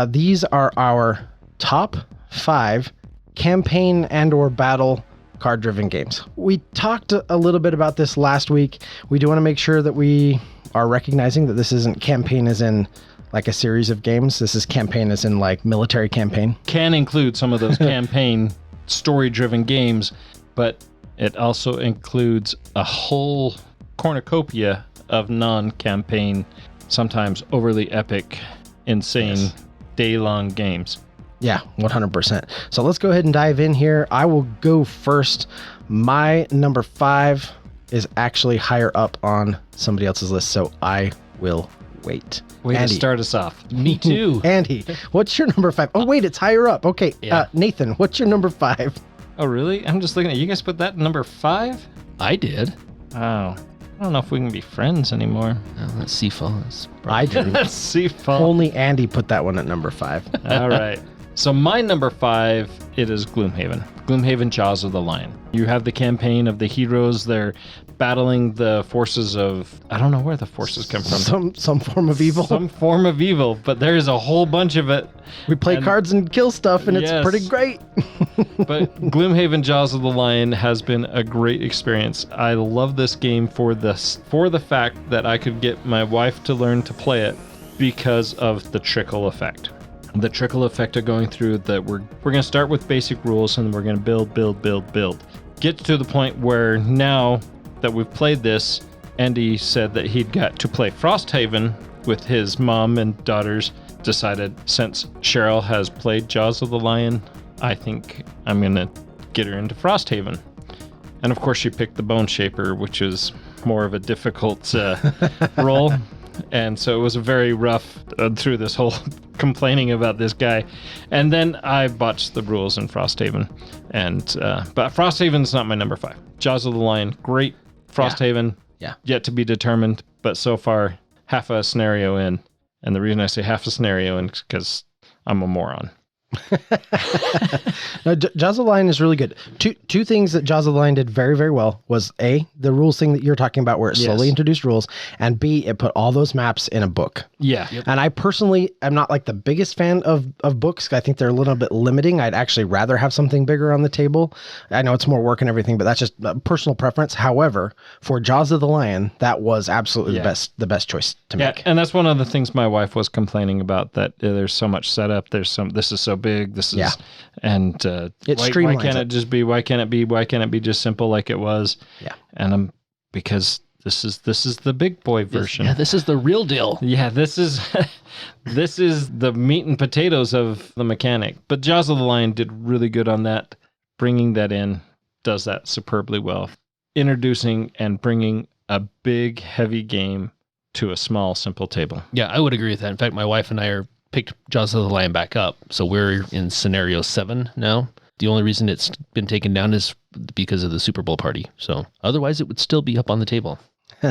These are our top 5 campaign and or battle card-driven games. We talked a little bit about this last week. We do want to make sure that we are recognizing that this isn't campaign as in like a series of games. This is campaign as in like military campaign. Can include some of those campaign story-driven games, but it also includes a whole cornucopia of non-campaign, sometimes overly epic, insane, day-long games. Yeah, 100%. So let's go ahead and dive in here. I will go first. My number 5 is actually higher up on somebody else's list, so I will wait. Way Andy. to start us off. Me too. Andy, what's your number 5? Oh, wait, it's higher up. Okay, Yeah. Nathan, what's your number 5? Oh, really? I'm just looking at you guys put that number 5? I did. Oh, I don't know if we can be friends anymore. Oh, that's Seafall. That's I do. Let's see. Only Andy put that one at number 5. All right. So my number 5, it is Gloomhaven. Gloomhaven Jaws of the Lion. You have the campaign of the heroes. They're battling the forces of, I don't know where the forces come from. Some form of evil. Some form of evil, but there's a whole bunch of it. We play cards and kill stuff, and Yes. it's pretty great. But Gloomhaven Jaws of the Lion has been a great experience. I love this game for the fact that I could get my wife to learn to play it because of the trickle effect. The trickle effect of going through that we're going to start with basic rules and we're going to build. Get to the point where now that we've played this, Andy said that he'd got to play Frosthaven with his mom and daughters. Decided since Cheryl has played Jaws of the Lion, I think I'm going to get her into Frosthaven. And of course she picked the Bone Shaper, which is more of a difficult role. And so it was very rough through this whole complaining about this guy. And then I botched the rules in Frosthaven. But Frosthaven's not my number 5. Jaws of the Lion, great. Frosthaven, Yeah. yet to be determined. But so far, half a scenario in. And the reason I say half a scenario in is because I'm a moron. No, Jaws of the Lion is really good. Two things that Jaws of the Lion did very, very well was A, the rules thing that you're talking about where it slowly introduced rules, and B, it put all those maps in a book. Yeah. And I personally am not like the biggest fan of books. I think they're a little bit limiting. I'd actually rather have something bigger on the table. I know it's more work and everything, but that's just a personal preference. However, for Jaws of the Lion, that was absolutely the best choice to make. And that's one of the things my wife was complaining about, that there's so much setup. This is so big. This is, and it why streamlines can't it. it just be? Why can't it be just simple like it was? Yeah. And because this is the big boy version. Yeah, this is the real deal. Yeah, this is the meat and potatoes of the mechanic. But Jaws of the Lion did really good on that. Bringing that in does that superbly well. Introducing and bringing a big, heavy game to a small, simple table. Yeah, I would agree with that. In fact, my wife and I are picked Jaws of the Lion back up. So we're in scenario 7 now. The only reason it's been taken down is because of the Super Bowl party. So otherwise it would still be up on the table.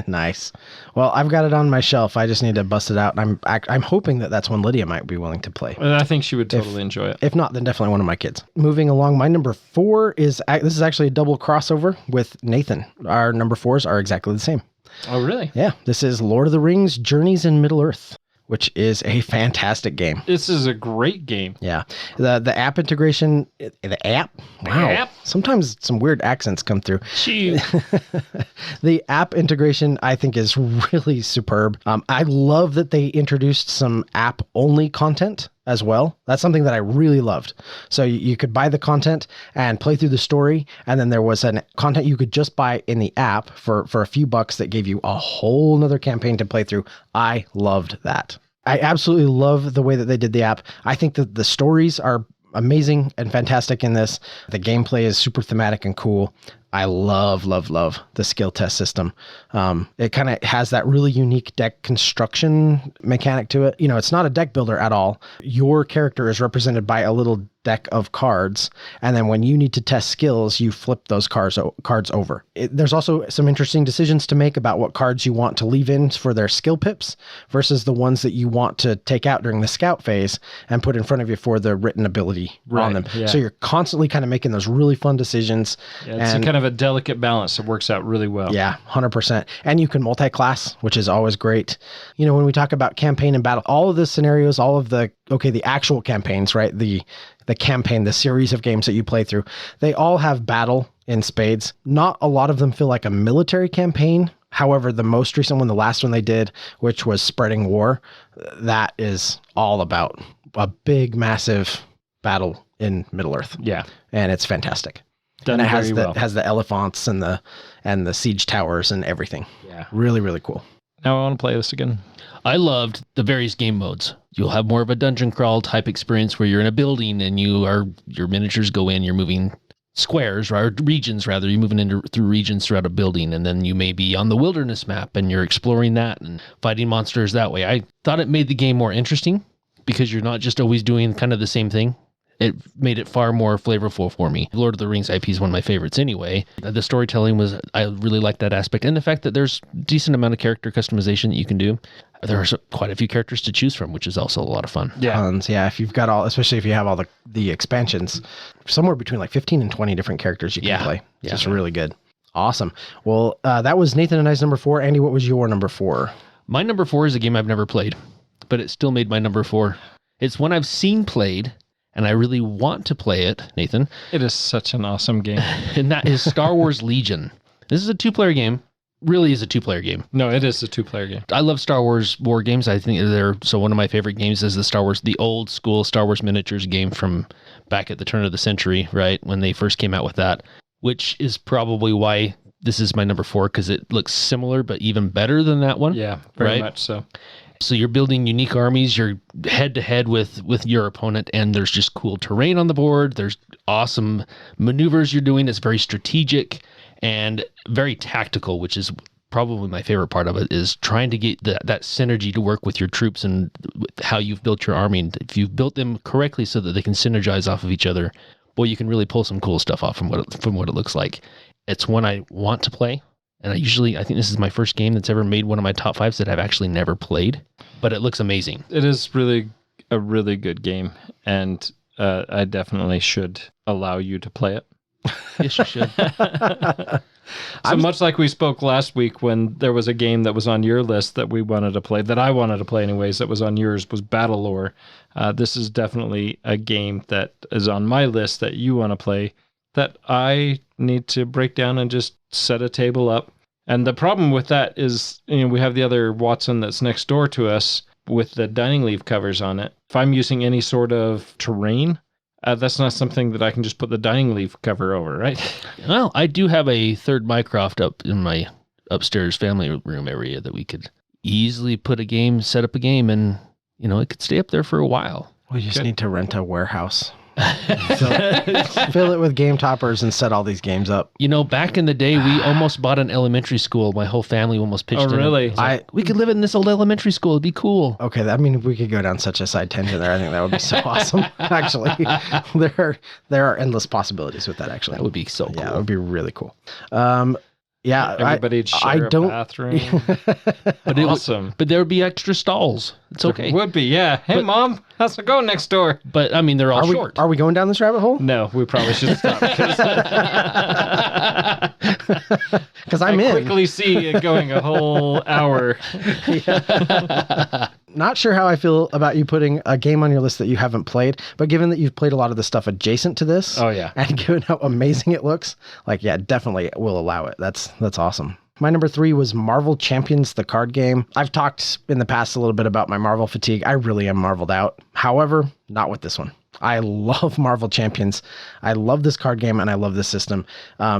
Nice. Well, I've got it on my shelf. I just need to bust it out. And I'm hoping that that's one Lydia might be willing to play. And I think she would totally enjoy it. If not, then definitely one of my kids. Moving along, my number 4 is, this is actually a double crossover with Nathan. Our number 4s are exactly the same. Oh, really? Yeah, this is Lord of the Rings Journeys in Middle-earth, which is a fantastic game. This is a great game. Yeah. The app integration, the app? Wow. App? Sometimes some weird accents come through. Shoot. The app integration, I think, is really superb. I love that they introduced some app-only content as well. That's something that I really loved. So you could buy the content and play through the story, and then there was an content you could just buy in the app for a few bucks that gave you a whole nother campaign to play through. I loved that. I absolutely love the way that they did the app. I think that the stories are amazing and fantastic in this. The gameplay is super thematic and cool. I love the skill test system. It kind of has that really unique deck construction mechanic to it. You know, it's not a deck builder at all. Your character is represented by a little deck of cards, and then when you need to test skills, you flip those cards over. There's also some interesting decisions to make about what cards you want to leave in for their skill pips versus the ones that you want to take out during the scout phase and put in front of you for the written ability on them. Yeah. So you're constantly kind of making those really fun decisions. Yeah, it's kind of a delicate balance that works out really well. Yeah, 100%. And you can multi-class, which is always great. You know, when we talk about campaign and battle, all of the scenarios, all of the actual campaigns, right? The campaign, the series of games that you play through, they all have battle in spades. Not a lot of them feel like a military campaign. However, the most recent one, the last one they did, which was Spreading War, that is all about a big, massive battle in Middle-earth. Yeah. And it's fantastic. Done And it very well. has the elephants and the siege towers and everything. Yeah. Really, really cool. Now I want to play this again. I loved the various game modes. You'll have more of a dungeon crawl type experience where you're in a building and your miniatures go in, you're moving squares or regions rather, you're moving through regions throughout a building, and then you may be on the wilderness map and you're exploring that and fighting monsters that way. I thought it made the game more interesting because you're not just always doing kind of the same thing. It made it far more flavorful for me. Lord of the Rings IP is one of my favorites anyway. The storytelling I really liked that aspect. And the fact that there's a decent amount of character customization that you can do. There are quite a few characters to choose from, which is also a lot of fun. Yeah. Tons. Yeah. If you've got especially if you have all the expansions, somewhere between like 15 and 20 different characters you can play. It's just really good. Awesome. Well, that was Nathan and I's number 4. Andy, what was your number 4? My number 4 is a game I've never played, but it still made my number 4. It's one I've seen played, and I really want to play it, Nathan. It is such an awesome game. And that is Star Wars Legion. This is a 2-player game. Really is a 2-player game. No, it is a 2-player game. I love Star Wars war games. I think one of my favorite games is the old school Star Wars miniatures game from back at the turn of the century, right? When they first came out with that, which is probably why this is my number 4, because it looks similar, but even better than that one. Yeah, very right? much so. So you're building unique armies, you're head to head with your opponent, and there's just cool terrain on the board. There's awesome maneuvers you're doing. It's very strategic and very tactical, which is probably my favorite part of it, is trying to get that synergy to work with your troops and how you've built your army. And if you've built them correctly so that they can synergize off of each other, boy, you can really pull some cool stuff off from what it looks like. It's one I want to play. And I think this is my first game that's ever made one of my top 5s that I've actually never played, but it looks amazing. It is really a really good game, and I definitely should allow you to play it. Yes, you should. So much like we spoke last week when there was a game that was on your list that we wanted to play, that I wanted to play anyways, that was on yours, was Battle Lore. This is definitely a game that is on my list that you want to play, that I need to break down and just set a table up. And the problem with that is, we have the other Watson that's next door to us with the dining leaf covers on it. If I'm using any sort of terrain, that's not something that I can just put the dining leaf cover over, right? Well, I do have a third Mycroft up in my upstairs family room area that we could easily set up a game, and, it could stay up there for a while. We just need to rent a warehouse. Fill it with game toppers and set all these games up. Back in the day, we almost bought an elementary school. My whole family almost pitched in. Oh, really? We could live in this old elementary school. It'd be cool. Okay, if we could go down such a side tangent there, I think that would be so awesome. Actually, there are endless possibilities with that. Actually, that would be so cool. Yeah, it would be really cool. Yeah, everybody'd share a bathroom. But awesome. But there would be extra stalls. It's okay. It would be, yeah. Hey, But- Mom, how's it going next door? But I mean, they're all short. Are we going down this rabbit hole? No, we probably should stop. Because I I'm in. quickly see it going a whole hour. Not sure how I feel about you putting a game on your list that you haven't played, but given that you've played a lot of the stuff adjacent to this, Oh, yeah. and given how amazing it looks, like, yeah, definitely will allow it. That's awesome. My number 3 was Marvel Champions, the card game. I've talked in the past a little bit about my Marvel fatigue. I really am marveled out. However, not with this one. I love Marvel Champions. I love this card game and I love this system.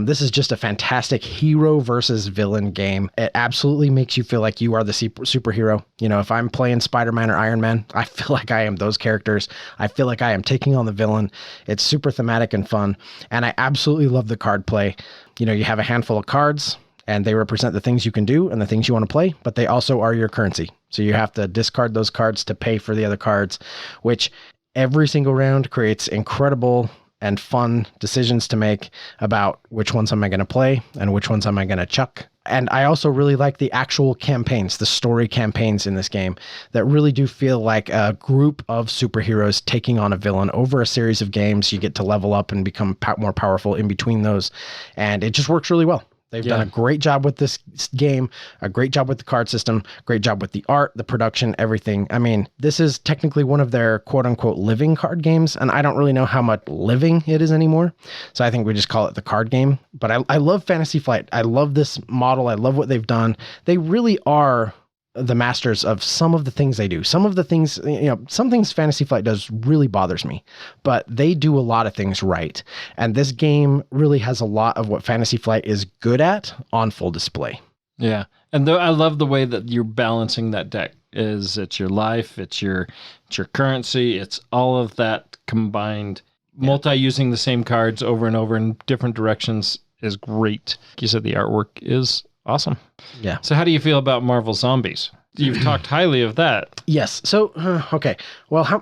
This is just a fantastic hero versus villain game. It absolutely makes you feel like you are the superhero. You know, if I'm playing Spider-Man or Iron Man, I feel like I am those characters. I feel like I am taking on the villain. It's super thematic and fun. And I absolutely love the card play. You know, you have a handful of cards, and they represent the things you can do and the things you want to play, but they also are your currency. So you have to discard those cards to pay for the other cards, which every single round creates incredible and fun decisions to make about which ones am I going to play and which ones am I going to chuck. And I also really like the actual campaigns, the story campaigns in this game that really do feel like a group of superheroes taking on a villain over a series of games. You get to level up and become more powerful in between those. And it just works really well. They've done a great job with this game, a great job with the card system, great job with the art, the production, everything. I mean, this is technically one of their quote unquote living card games, and I don't really know how much living it is anymore. So I think we just call it the card game. But I love Fantasy Flight. I love this model. I love what they've done. They really are the masters of some of the things they do. Some of the things, you know, some things Fantasy Flight does really bothers me, but they do a lot of things right. And this game really has a lot of what Fantasy Flight is good at on full display. Yeah. And I love the way that you're balancing that deck. It's your life, it's your currency, it's all of that combined. Multi-using the same cards over and over in different directions is great. Like you said, the artwork is awesome. Yeah. So how do you feel about Marvel Zombies? You've talked highly of that. Yes. So, okay. Well, how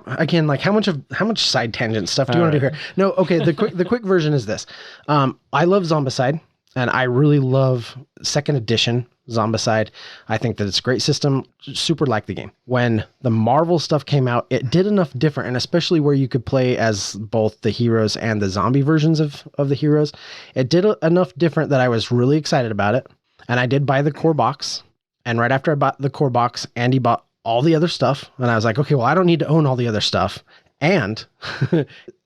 much side tangent stuff do you want to do here? No. Okay. The quick version is this. I love Zombicide, and I really love second edition Zombicide. I think that it's a great system. Super like the game. When the Marvel stuff came out, it did enough different, and especially where you could play as both the heroes and the zombie versions of the heroes. It did enough different that I was really excited about it. And I did buy the core box. And right after I bought the core box, Andy bought all the other stuff. And I was like, okay, well, I don't need to own all the other stuff. And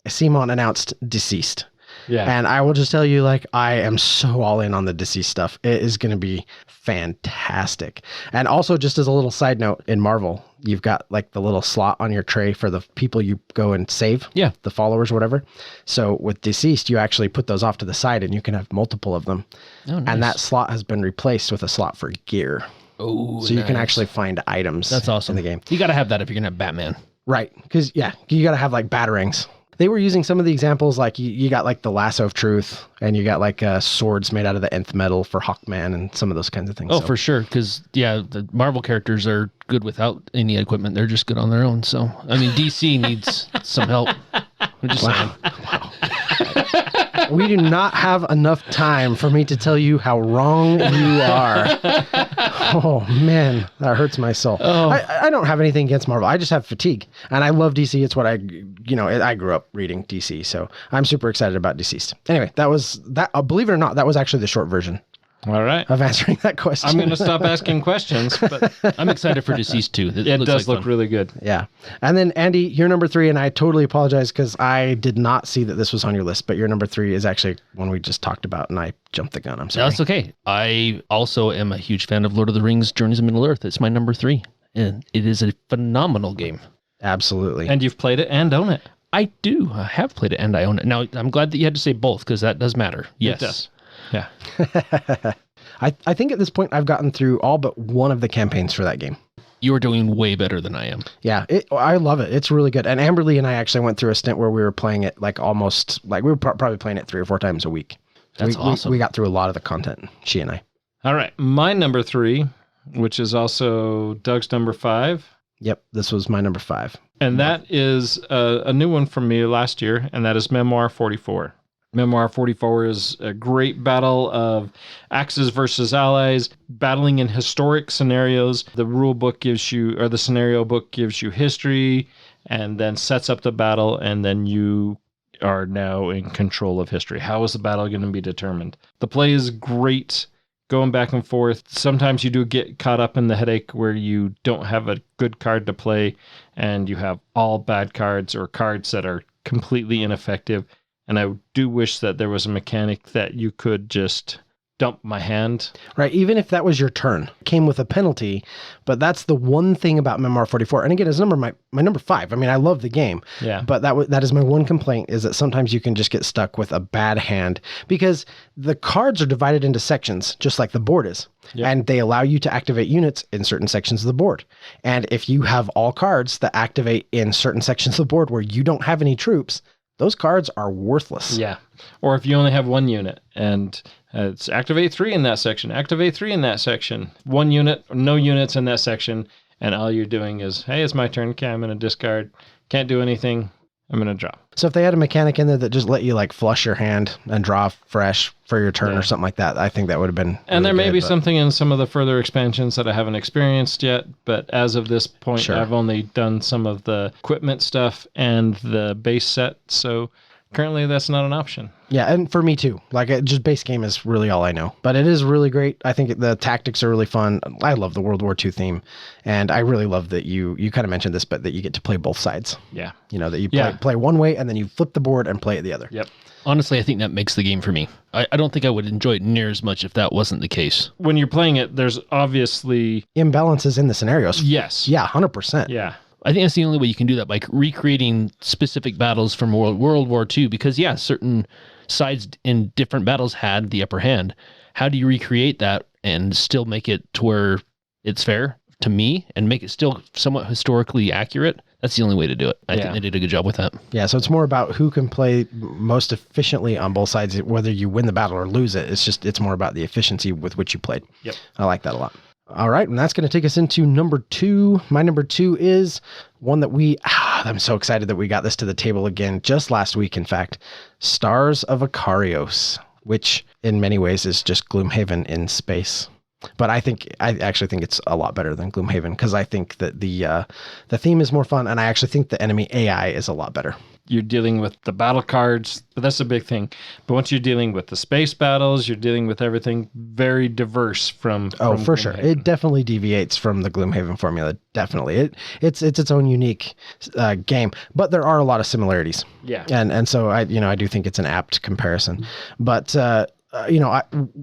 Simon announced Deceased. Yeah. And I will just tell you, like, I am so all in on the Deceased stuff. It is going to be fantastic. And also, just as a little side note, in Marvel, you've got like the little slot on your tray for the people you go and save. Yeah. The followers, whatever. So with Deceased, you actually put those off to the side and you can have multiple of them. Oh, nice. And that slot has been replaced with a slot for gear. Oh, So you can nice. actually find items. That's awesome. In the game. You got to have that if you're going to have Batman. Right. Because, yeah, you got to have like batarangs. They were using some of the examples, like you got like the Lasso of Truth, and you got like swords made out of the nth metal for Hawkman and some of those kinds of things. Oh, So, for sure. Because, yeah, the Marvel characters are good without any equipment. They're just good on their own. So, I mean, DC needs some help. I'm just saying. we do not have enough time for me to tell you how wrong you are. Oh, man, that hurts my soul. Oh. I don't have anything against Marvel. I just have fatigue. And I love DC. It's what I grew up reading DC. So I'm super excited about Deceased. Anyway, that was that. Believe it or not, that was actually the short version All right. of answering that question. I'm going to stop asking questions, but I'm excited for Deceased too. it looks does like look fun. really good. Yeah. And then Andy, you're number 3, and I totally apologize because I did not see that this was on your list, but your number 3 is actually one we just talked about, and I jumped the gun. I'm No, sorry. that's okay. I also am a huge fan of Lord of the Rings, Journeys of Middle-earth. It's my number 3. And it is a phenomenal game. Absolutely. And you've played it and own it. I do. I have played it and I own it. Now, I'm glad that you had to say both because that does matter. Yes. It does. Yeah. I think at this point I've gotten through all but one of the campaigns for that game. You are doing way better than I am. Yeah, I love it. It's really good. And Amberly and I actually went through a stint where we were playing it like almost, like we were probably playing it 3 or 4 times a week. So That's we awesome. We got through a lot of the content, she and I. All right. My number 3, which is also Doug's number 5. Yep, this was my number 5. And that is a new one from me last year, and that is Memoir 44. Memoir 44 is a great battle of Axis versus allies, battling in historic scenarios. The rule book gives you, or the scenario book gives you history, and then sets up the battle, and then you are now in control of history. How is the battle going to be determined? The play is great, going back and forth. Sometimes you do get caught up in the headache where you don't have a good card to play, and you have all bad cards or cards that are completely ineffective. And I do wish that there was a mechanic that you could just dump my hand. Right. Even if that was your turn, came with a penalty, but that's the one thing about Memoir 44. And again, it's my number 5. I mean, I love the game. Yeah. But that is my one complaint, is that sometimes you can just get stuck with a bad hand because the cards are divided into sections, just like the board is. Yep. And they allow you to activate units in certain sections of the board. And if you have all cards that activate in certain sections of the board where you don't have any troops, those cards are worthless. Yeah. Or if you only have one unit and it's activate 3 in that section, activate 3 in that section, 1 unit, no units in that section, and all you're doing is, hey, it's my turn. Okay, I'm going to discard. Can't do anything. I'm going to draw. So if they had a mechanic in there that just let you like flush your hand and draw fresh for your turn or something like that, I think that would have been And really there may good, be something in some of the further expansions that I haven't experienced yet, but as of this point, Sure. I've only done some of the equipment stuff and the base set, so currently that's not an option. Yeah, and for me too. Like, just base game is really all I know. But it is really great. I think the tactics are really fun. I love the World War II theme. And I really love that you kind of mentioned this, but that you get to play both sides. Yeah. You know, that you play one way and then you flip the board and play it the other. Yep. Honestly, I think that makes the game for me. I don't think I would enjoy it near as much if that wasn't the case. When you're playing it, there's obviously... imbalances in the scenarios. Yes. Yeah, 100%. Yeah. I think that's the only way you can do that, by recreating specific battles from World War II, because, yeah, certain sides in different battles had the upper hand. How do you recreate that and still make it to where it's fair to me and make it still somewhat historically accurate? That's the only way to do it. I think they did a good job with that. Yeah, so it's more about who can play most efficiently on both sides, whether you win the battle or lose it. It's more about the efficiency with which you played. Yep. I like that a lot. All right, and that's going to take us into number 2. My number 2 is one that I'm so excited that we got this to the table again just last week, in fact. Stars of Ikarios, which in many ways is just Gloomhaven in space. But I actually think it's a lot better than Gloomhaven, because I think that the theme is more fun, and I actually think the enemy AI is a lot better. You're dealing with the battle cards, but that's a big thing. But once you're dealing with the space battles, you're dealing with everything very diverse from for sure. It definitely deviates from the Gloomhaven formula. Definitely. It's its own unique game, but there are a lot of similarities. Yeah. And so I do think it's an apt comparison. But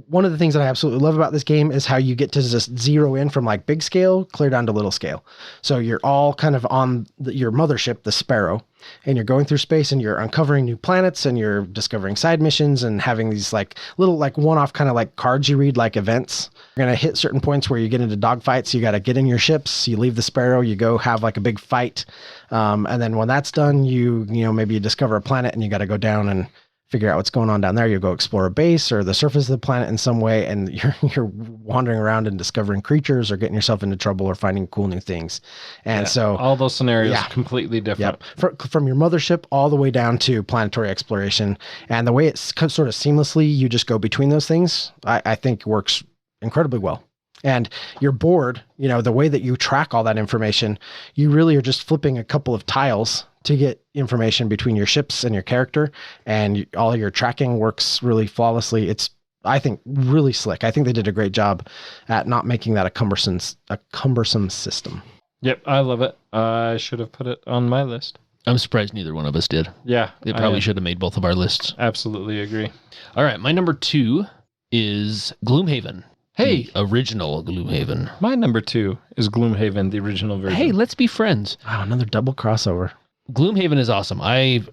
one of the things that I absolutely love about this game is how you get to just zero in from like big scale clear down to little scale. So you're all kind of on your mothership, the Sparrow, and you're going through space and you're uncovering new planets and you're discovering side missions and having these like little like one-off kind of like cards you read, like events. You're going to hit certain points where you get into dogfights. You got to get in your ships. You leave the Sparrow, you go have like a big fight. And then when that's done, maybe you discover a planet and you got to go down and figure out what's going on down there. You go explore a base or the surface of the planet in some way, and you're wandering around and discovering creatures or getting yourself into trouble or finding cool new things. And so all those scenarios completely different. Yep. From your mothership all the way down to planetary exploration, and the way it's sort of seamlessly you just go between those things, I think works incredibly well. And your board, the way that you track all that information, you really are just flipping a couple of tiles to get information between your ships and your character, and all your tracking works really flawlessly. It's, I think, really slick. I think they did a great job at not making that a cumbersome system. Yep, I love it. I should have put it on my list. I'm surprised neither one of us did. Yeah. It probably should have made both of our lists. Absolutely agree. All right, my number 2 is Gloomhaven. Hey, the original Gloomhaven. My number 2 is Gloomhaven, the original version. Hey, let's be friends. Wow, another double crossover. Gloomhaven is awesome. I've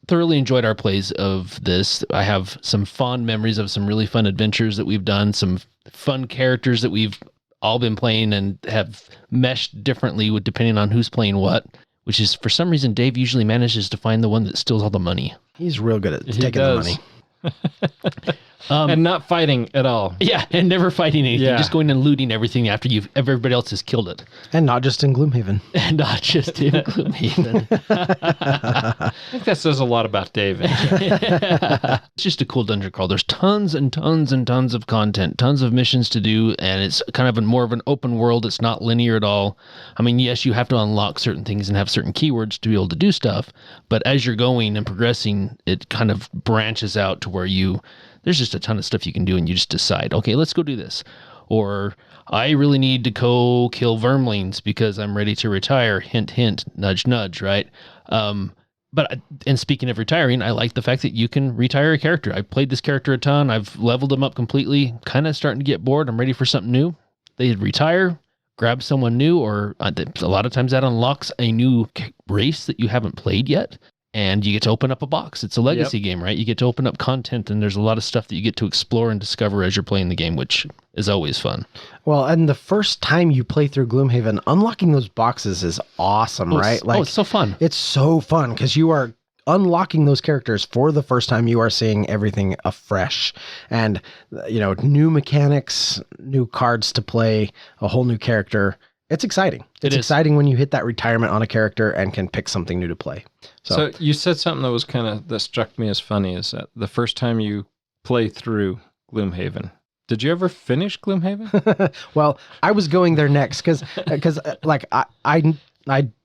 thoroughly enjoyed our plays of this. I have some fond memories of some really fun adventures that we've done, some fun characters that we've all been playing and have meshed differently with depending on who's playing what, which is, for some reason, Dave usually manages to find the one that steals all the money. He's real good at taking the money. And not fighting at all. Yeah, and never fighting anything. Yeah. Just going and looting everything after everybody else has killed it. And not just in Gloomhaven. And not just in Gloomhaven. I think that says a lot about David. It's just a cool dungeon crawl. There's tons and tons and tons of content, tons of missions to do, and it's kind of more of an open world. It's not linear at all. I mean, yes, you have to unlock certain things and have certain keywords to be able to do stuff, but as you're going and progressing, it kind of branches out to where there's just a ton of stuff you can do, and you just decide, okay, let's go do this. Or I really need to go kill vermlings because I'm ready to retire. Hint, hint, nudge, nudge, right? And speaking of retiring, I like the fact that you can retire a character. I played this character a ton. I've leveled them up completely. Kind of starting to get bored. I'm ready for something new. They retire, grab someone new, or a lot of times that unlocks a new race that you haven't played yet. And you get to open up a box. It's a legacy game, right? You get to open up content, and there's a lot of stuff that you get to explore and discover as you're playing the game, which is always fun. Well, and the first time you play through Gloomhaven, unlocking those boxes is awesome, right? It's so fun. It's so fun because you are unlocking those characters for the first time. You are seeing everything afresh, and new mechanics, new cards to play, a whole new character. It's exciting. It's exciting when you hit that retirement on a character and can pick something new to play. So you said something that struck me as funny, is that the first time you play through Gloomhaven, did you ever finish Gloomhaven? Well, I was going there next because I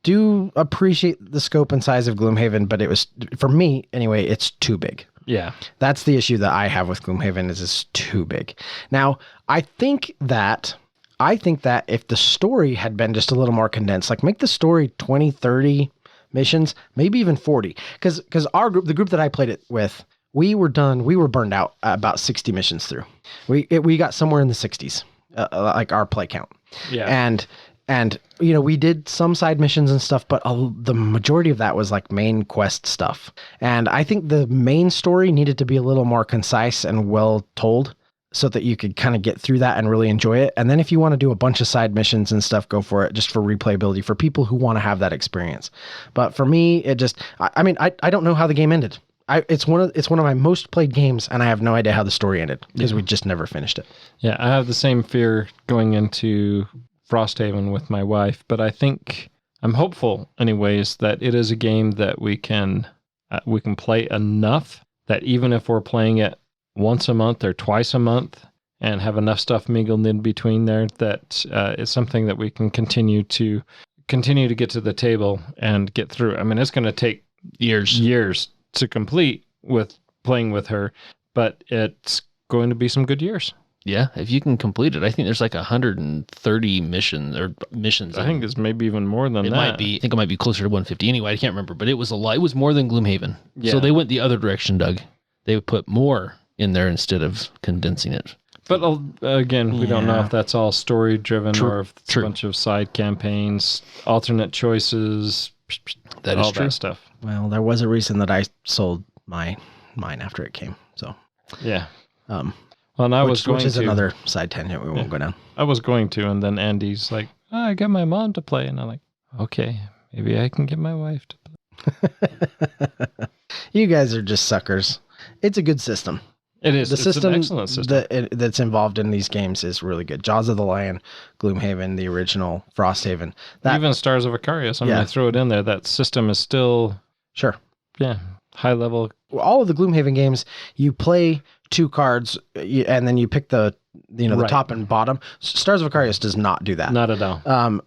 do appreciate the scope and size of Gloomhaven, but it was, for me anyway, it's too big. Yeah. That's the issue that I have with Gloomhaven, is it's too big. Now, I think that if the story had been just a little more condensed, like make the story 20, 30 missions, maybe even 40. Because the group that I played it with, we were burned out about 60 missions through. We got somewhere in the 60s, like our play count. Yeah. And we did some side missions and stuff, but the majority of that was like main quest stuff. And I think the main story needed to be a little more concise and well told, so that you could kind of get through that and really enjoy it. And then if you want to do a bunch of side missions and stuff, go for it, just for replayability, for people who want to have that experience. But for me, it just, I don't know how the game ended. It's one of my most played games, and I have no idea how the story ended because we just never finished it. Yeah, I have the same fear going into Frosthaven with my wife, but I think I'm hopeful anyways that it is a game that we can play enough that even if we're playing it once a month or twice a month and have enough stuff mingled in between there, that it's something that we can continue to get to the table and get through. I mean, it's going to take years to complete with playing with her, but it's going to be some good years. Yeah, if you can complete it. I think there's like 130 missions. I think it's maybe even more than that. It might be. I think it might be closer to 150 anyway. I can't remember, but it was a lot. It was more than Gloomhaven. Yeah. So they went the other direction, Doug. They would put more in there instead of condensing it. But again, we don't know if that's all story driven or if it's True. a bunch of side campaigns, alternate choices, That all is true. that stuff. Well, there was a reason that I sold mine after it came. So, Yeah. well, and I was going which is to. another side tangent we won't go down. I was going to, and then Andy's like, I got my mom to play. And I'm like, okay, maybe I can get my wife to play. You guys are just suckers. It's a good system. It is. The system, an excellent system. that's involved in these games is really good. Jaws of the Lion, Gloomhaven, the original, Frosthaven. Even Stars of Icarius. I mean, I throw it in there. That system is still, high level. All of the Gloomhaven games, you play 2 cards, and then you pick the top and bottom. Stars of Icarius does not do that. Not at all.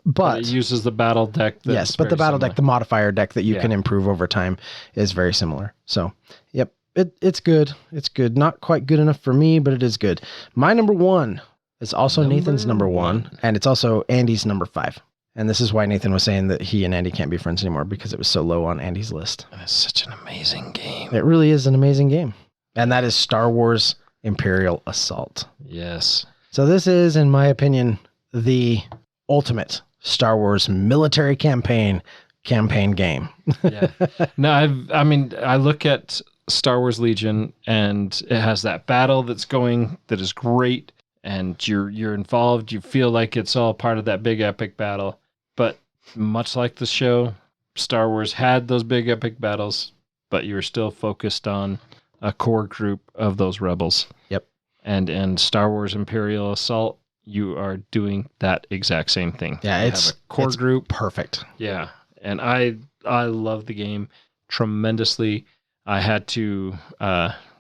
But it uses the battle deck. Yes, but the battle deck, the modifier deck that you can improve over time, is very similar. So, yep, it's good. It's good. Not quite good enough for me, but it is good. My number 1 is also Nathan's number 1, and it's also Andy's number 5. And this is why Nathan was saying that he and Andy can't be friends anymore, because it was so low on Andy's list. It's such an amazing game. It really is an amazing game. And that is Star Wars Imperial Assault. Yes. So this is, in my opinion, the ultimate Star Wars military campaign game. Yeah. No, I look at Star Wars Legion, and it has that battle that's going that is great, and you're involved. You feel like it's all part of that big epic battle. But much like the show, Star Wars had those big epic battles, but you were still focused on a core group of those rebels. Yep. And in Star Wars Imperial Assault, you are doing that exact same thing. Yeah, you it's have a core group. perfect. Yeah, and I love the game tremendously. I had to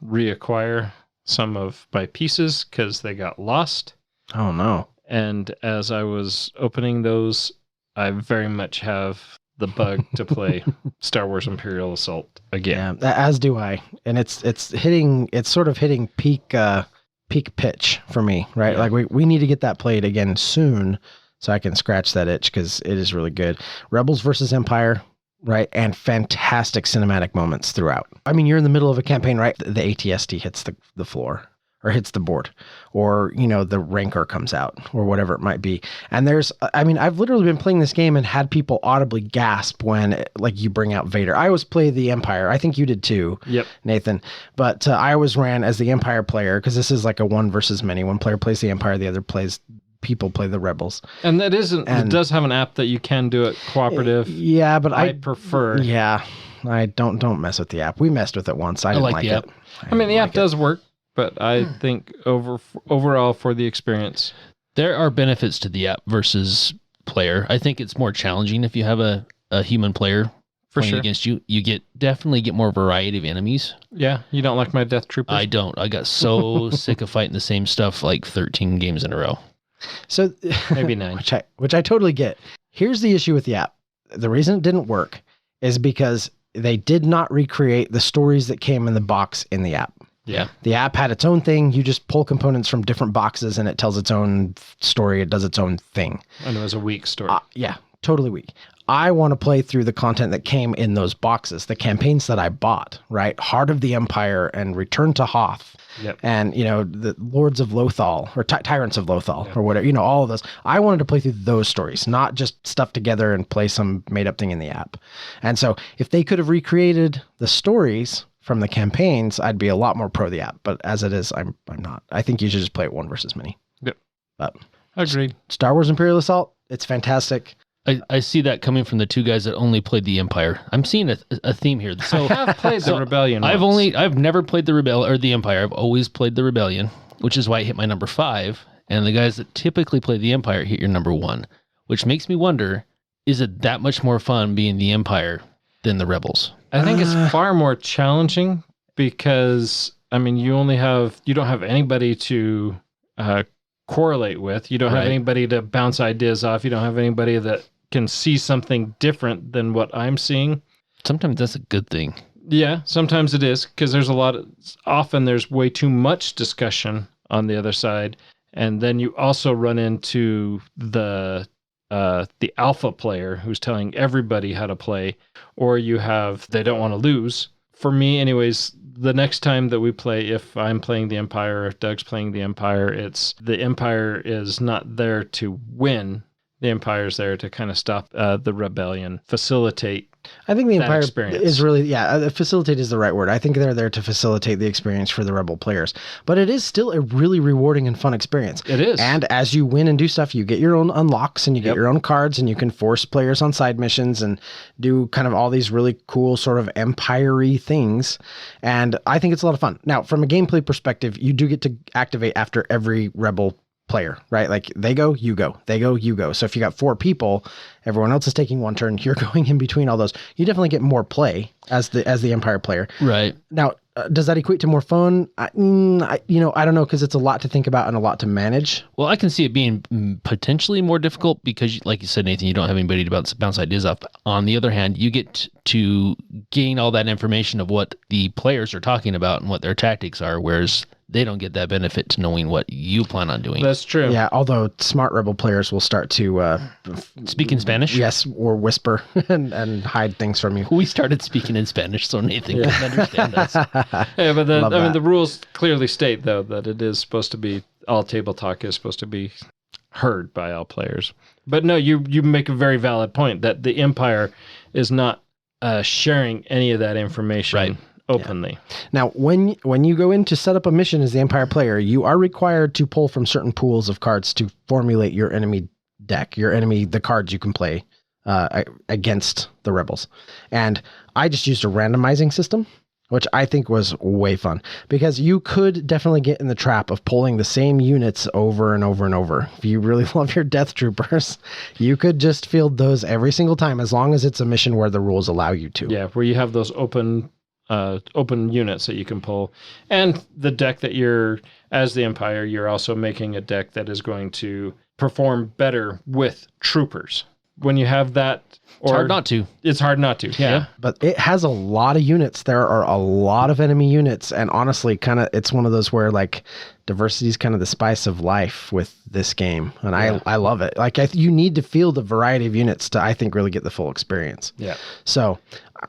reacquire some of my pieces because they got lost. Oh no. And as I was opening those, I very much have the bug to play Star Wars Imperial Assault again. Yeah, as do I. And it's sort of hitting peak pitch for me, right? Yeah. Like we need to get that played again soon so I can scratch that itch because it is really good. Rebels versus Empire, right? And fantastic cinematic moments throughout. I mean, you're in the middle of a campaign, right? The ATST hits the floor or hits the board, or, the rancor comes out or whatever it might be. And I've literally been playing this game and had people audibly gasp when you bring out Vader. I always play the Empire. I think you did too, Yep. Nathan. But I always ran as the Empire player because this is like a one versus many. One player plays the Empire, the other people play the Rebels. And it does have an app that you can do it cooperative. Yeah, but I prefer. Yeah, I don't mess with the app. We messed with it once. I didn't like the it. app. I mean, the app does work, but I think overall for the experience, There are benefits to the app versus player. I think it's more challenging if you have a human player for playing sure. against you. You definitely get more variety of enemies. Yeah, you don't like my Death Troopers? I don't. I got so sick of fighting the same stuff like 13 games in a row. So Maybe 9. which I totally get. Here's the issue with the app. The reason it didn't work is because they did not recreate the stories that came in the box in the app. Yeah. The app had its own thing. You just pull components from different boxes and it tells its own story. It does its own thing. And it was a weak story. Yeah, totally weak. I want to play through the content that came in those boxes, the campaigns that I bought, right? Heart of the Empire and Return to Hoth. Yep. And, the Lords of Lothal or Tyrants of Lothal or whatever, all of those. I wanted to play through those stories, not just stuff together and play some made up thing in the app. And so if they could have recreated the stories from the campaigns, I'd be a lot more pro the app. But as it is, I'm not. I think you should just play it one versus many. Yep. But Agreed. Star Wars Imperial Assault, it's fantastic. I see that coming from the two guys that only played the Empire. I'm seeing a theme here. So I have played the Rebellion. I've never played the Rebellion or the Empire. I've always played the Rebellion, which is why I hit my number 5. And the guys that typically play the Empire hit your number 1, which makes me wonder, is it that much more fun being the Empire than the Rebels? I think it's far more challenging because, you don't have anybody to correlate with. You don't have Right. anybody to bounce ideas off. You don't have anybody that can see something different than what I'm seeing. Sometimes that's a good thing. Yeah, sometimes it is because often there's way too much discussion on the other side. And then you also run into the alpha player who's telling everybody how to play, or they don't want to lose. For me, anyways, the next time that we play, if I'm playing the Empire, if Doug's playing the Empire, the Empire is not there to win. The Empire's there to kind of stop the rebellion, facilitate. I think the that Empire experience. is really, facilitate is the right word. I think they're there to facilitate the experience for the Rebel players. But it is still a really rewarding and fun experience. It is. And as you win and do stuff, you get your own unlocks and you get Yep. your own cards and you can force players on side missions and do kind of all these really cool sort of Empire-y things. And I think it's a lot of fun. Now, from a gameplay perspective, you do get to activate after every Rebel player, right? Like they go, you go, they go, you go. So if you got 4 people, everyone else is taking one turn, you're going in between all those. You definitely get more play as the Empire player. Right. Now, does that equate to more fun? I don't know, because it's a lot to think about and a lot to manage. Well, I can see it being potentially more difficult because, like you said, Nathan, you don't have anybody to bounce ideas off. On the other hand, you get to gain all that information of what the players are talking about and what their tactics are, whereas they don't get that benefit to knowing what you plan on doing. That's true. Yeah, although smart Rebel players will start to Speak in Spanish? yes, or whisper and hide things from you. We started speaking in Spanish, so Nathan can understand us. Yeah, but Love that. the rules clearly state, though, that it is supposed to be, all table talk is supposed to be heard by all players. But no, you make a very valid point that the Empire is not sharing any of that information Right. openly. Now, when you go in to set up a mission as the Empire player, you are required to pull from certain pools of cards to formulate your enemy deck, the cards you can play against the Rebels. And I just used a randomizing system. which I think was way fun because you could definitely get in the trap of pulling the same units over and over and over. If you really love your Death Troopers, you could just field those every single time as long as it's a mission where the rules allow you to. Yeah, where you have those open units that you can pull. And the deck that you're, as the Empire, you're also making a deck that is going to perform better with troopers. When you have that... It's hard not to. It's hard not to, yeah. But it has a lot of units. There are a lot of enemy units. And honestly, it's one of those where like diversity is kind of the spice of life with this game. And I love it. Like you need to field a variety of units to, I think, really get the full experience. Yeah. So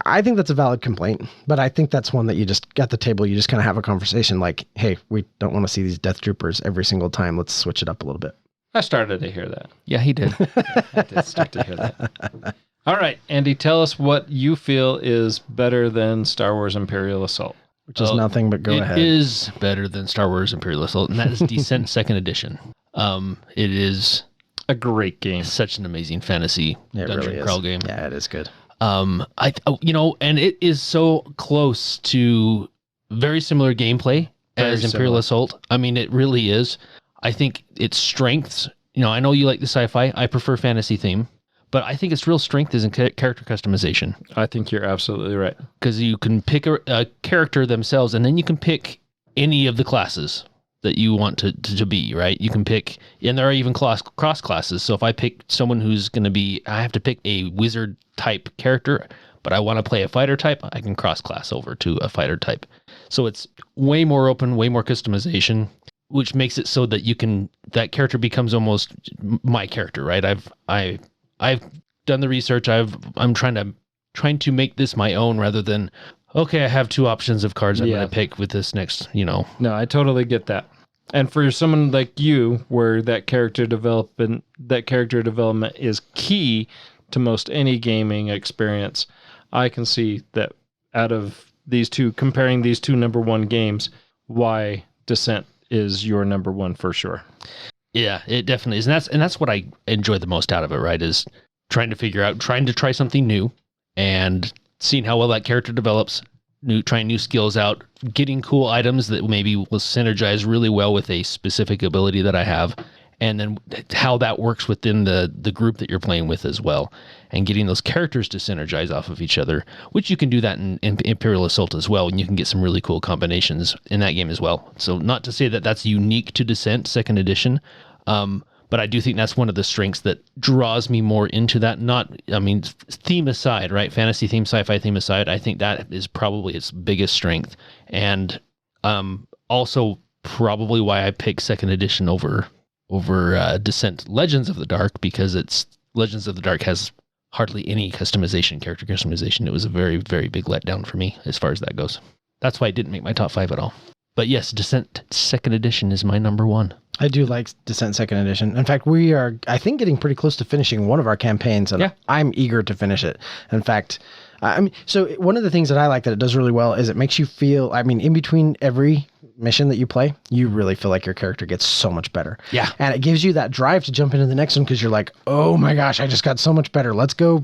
I think that's a valid complaint. But I think that's one that you just, at the table, you just kind of have a conversation like, hey, we don't want to see these Death Troopers every single time. Let's switch it up a little bit. I started to hear that. Yeah, he did. I did start to hear that. All right, Andy, tell us what you feel is better than Star Wars Imperial Assault. Which is nothing, but go ahead. It is better than Star Wars Imperial Assault, and that is Descent 2nd Edition. It is a great game. Such an amazing fantasy dungeon crawl game. Yeah, it is good. And it is so close to very similar gameplay as Imperial Assault. I mean, it really is. I think its strengths, I know you like the sci-fi. I prefer fantasy theme, but I think its real strength is in character customization. I think you're absolutely right. Because you can pick a character themselves, and then you can pick any of the classes that you want to be, right? You can pick, and there are even cross classes. So if I pick someone who's going to be, I have to pick a wizard type character, but I want to play a fighter type, I can cross class over to a fighter type. So it's way more open, way more customization, which makes it so that that character becomes almost my character, right? I've done the research. I'm trying to make this my own rather than, okay, I have two options of cards I'm going to pick with this next, No, I totally get that. And for someone like you, where that character development is key to most any gaming experience, I can see that out of these two, comparing these two number one games, why Descent is your number one for sure. Yeah, it definitely is. And that's what I enjoy the most out of it, right? Is trying to try something new and seeing how well that character develops, trying new skills out, getting cool items that maybe will synergize really well with a specific ability that I have, and then how that works within the group that you're playing with as well, and getting those characters to synergize off of each other, which you can do that in Imperial Assault as well, and you can get some really cool combinations in that game as well. So not to say that that's unique to Descent 2nd Edition, but I do think that's one of the strengths that draws me more into that. Theme aside, right? Fantasy theme, sci-fi theme aside, I think that is probably its biggest strength. And also probably why I picked 2nd Edition over Descent Legends of the Dark, because Legends of the Dark has hardly any character customization. It was a very, very big letdown for me as far as that goes. That's why it didn't make my top 5 at all. But yes, Descent 2nd Edition is my number one. I do like Descent 2nd Edition. In fact, we are, I think, getting pretty close to finishing one of our campaigns, and I'm eager to finish it. In fact, so one of the things that I like that it does really well is it makes you feel, in between every mission that you play, you really feel like your character gets so much better. Yeah. And it gives you that drive to jump into the next one because you're like, oh my gosh, I just got so much better. Let's go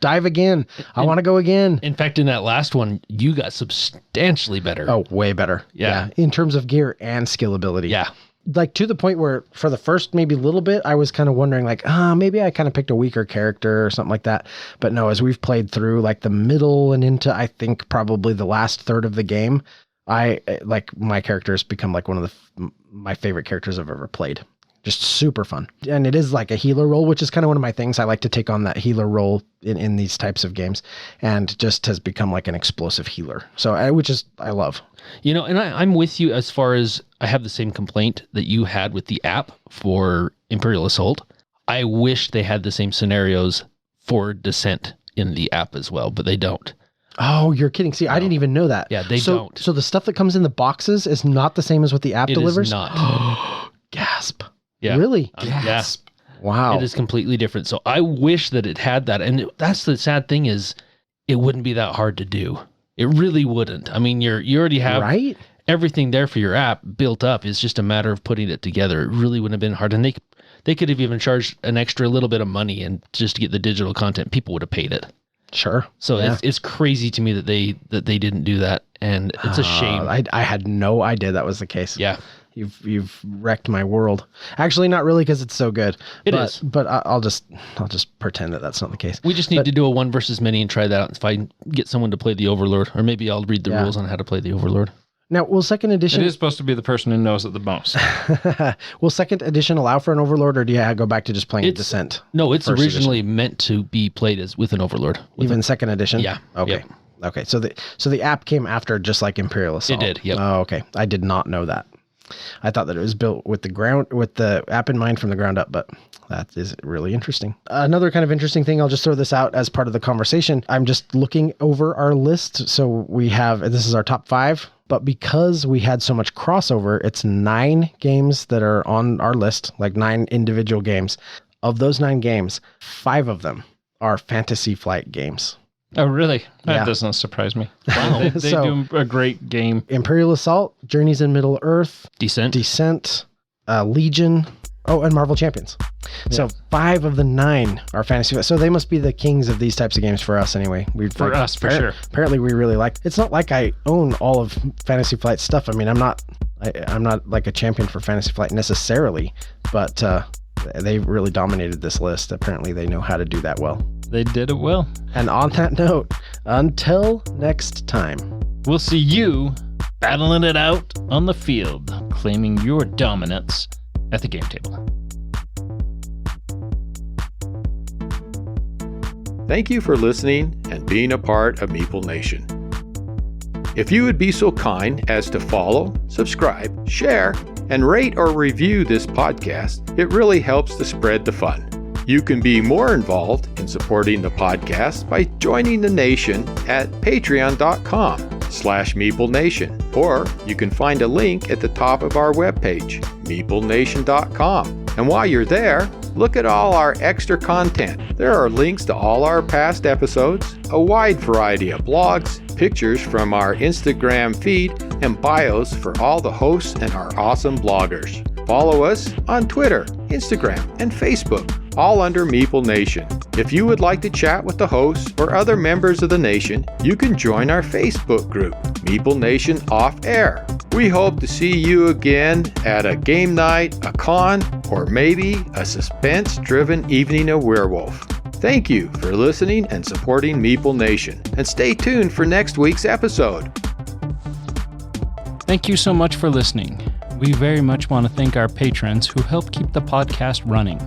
dive again. I want to go again. In fact, in that last one, you got substantially better. Oh, way better. Yeah. In terms of gear and skill ability. Yeah. Like to the point where for the first maybe little bit, I was kind of wondering like, maybe I kind of picked a weaker character or something like that. But no, as we've played through like the middle and into, I think probably the last third of the game, my character has become like one of my favorite characters I've ever played. Just super fun. And it is like a healer role, which is kind of one of my things. I like to take on that healer role in these types of games, and just has become like an explosive healer. So I love. And I'm with you as far as I have the same complaint that you had with the app for Imperial Assault. I wish they had the same scenarios for Descent in the app as well, but they don't. Oh, you're kidding. See, no. I didn't even know that. Yeah, they don't. So the stuff that comes in the boxes is not the same as what the app delivers? It is not. Gasp. Yeah. Really? Gasp. Yeah. Wow. It is completely different. So I wish that it had that. And that's the sad thing is it wouldn't be that hard to do. It really wouldn't. You already have everything there for your app built up. It's just a matter of putting it together. It really wouldn't have been hard. And they could have even charged an extra little bit of money and just to get the digital content. People would have paid it. Sure. So Yeah. it's crazy to me that they didn't do that, and it's a shame. I had no idea that was the case. Yeah. You've wrecked my world. Actually, not really, because it's so good. It is. But I'll just pretend that that's not the case. We just need to do a 1 versus many and try that out. If I get someone to play the Overlord, or maybe I'll read the rules on how to play the Overlord. Now, will second edition? It is supposed to be the person who knows it the most. Will second edition allow for an Overlord, or do you go back to just playing Descent? No, it's First originally meant to be played as with an Overlord. Even second edition? Yeah. Okay. Yep. Okay. So the app came after, just like Imperial Assault. It did. Yep. Oh, okay. I did not know that. I thought that it was built with the app in mind from the ground up, but that is really interesting. Another kind of interesting thing, I'll just throw this out as part of the conversation. I'm just looking over our list. So this is our top 5, but because we had so much crossover, it's 9 games that are on our list, like 9 individual games. Of those 9 games, 5 of them are Fantasy Flight games. Oh, really? That Yeah. doesn't surprise me. Wow. They So- do a great game. Imperial Assault, Journeys in Middle Earth, Descent. Legion, and Marvel Champions. So 5 of the 9 are Fantasy. So they must be the kings of these types of games for us anyway. For us, for sure. Apparently we really like. It's not like I own all of Fantasy Flight stuff. I mean, I'm not like a champion for Fantasy Flight necessarily, but they really dominated this list. Apparently they know how to do that well. They did it well. And on that note, until next time. We'll see you battling it out on the field, claiming your dominance at the game table. Thank you for listening and being a part of Meeple Nation. If you would be so kind as to follow, subscribe, share, and rate or review this podcast, it really helps to spread the fun. You can be more involved in supporting the podcast by joining the nation at patreon.com/MeepleNation, or you can find a link at the top of our webpage, meeplenation.com. And while you're there, look at all our extra content. There are links to all our past episodes, a wide variety of blogs, pictures from our Instagram feed, and bios for all the hosts and our awesome bloggers. Follow us on Twitter, Instagram, and Facebook, all under Meeple Nation. If you would like to chat with the hosts or other members of the nation, you can join our Facebook group, Meeple Nation Off Air. We hope to see you again at a game night, a con, or maybe a suspense-driven evening of Werewolf. Thank you for listening and supporting Meeple Nation, and stay tuned for next week's episode. Thank you so much for listening. We very much want to thank our patrons who help keep the podcast running.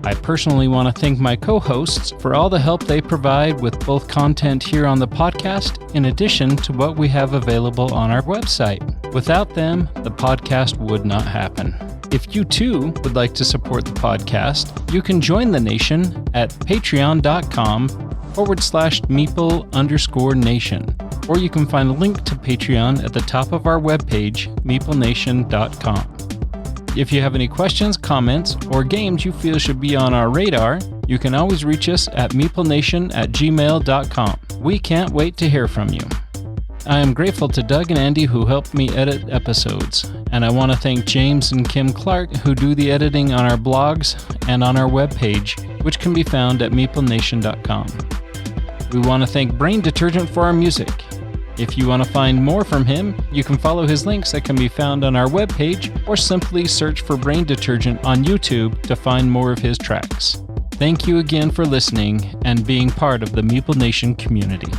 I personally want to thank my co-hosts for all the help they provide with both content here on the podcast, in addition to what we have available on our website. Without them, the podcast would not happen. If you too would like to support the podcast, you can join the nation at patreon.com/Meeple_nation. Or you can find a link to Patreon at the top of our webpage, meeplenation.com. If you have any questions, comments, or games you feel should be on our radar, you can always reach us at meeplenation@gmail.com. We can't wait to hear from you. I am grateful to Doug and Andy who helped me edit episodes, and I want to thank James and Kim Clark who do the editing on our blogs and on our webpage, which can be found at meeplenation.com. We want to thank Brain Detergent for our music. If you want to find more from him, you can follow his links that can be found on our webpage, or simply search for Brain Detergent on YouTube to find more of his tracks. Thank you again for listening and being part of the Meeple Nation community.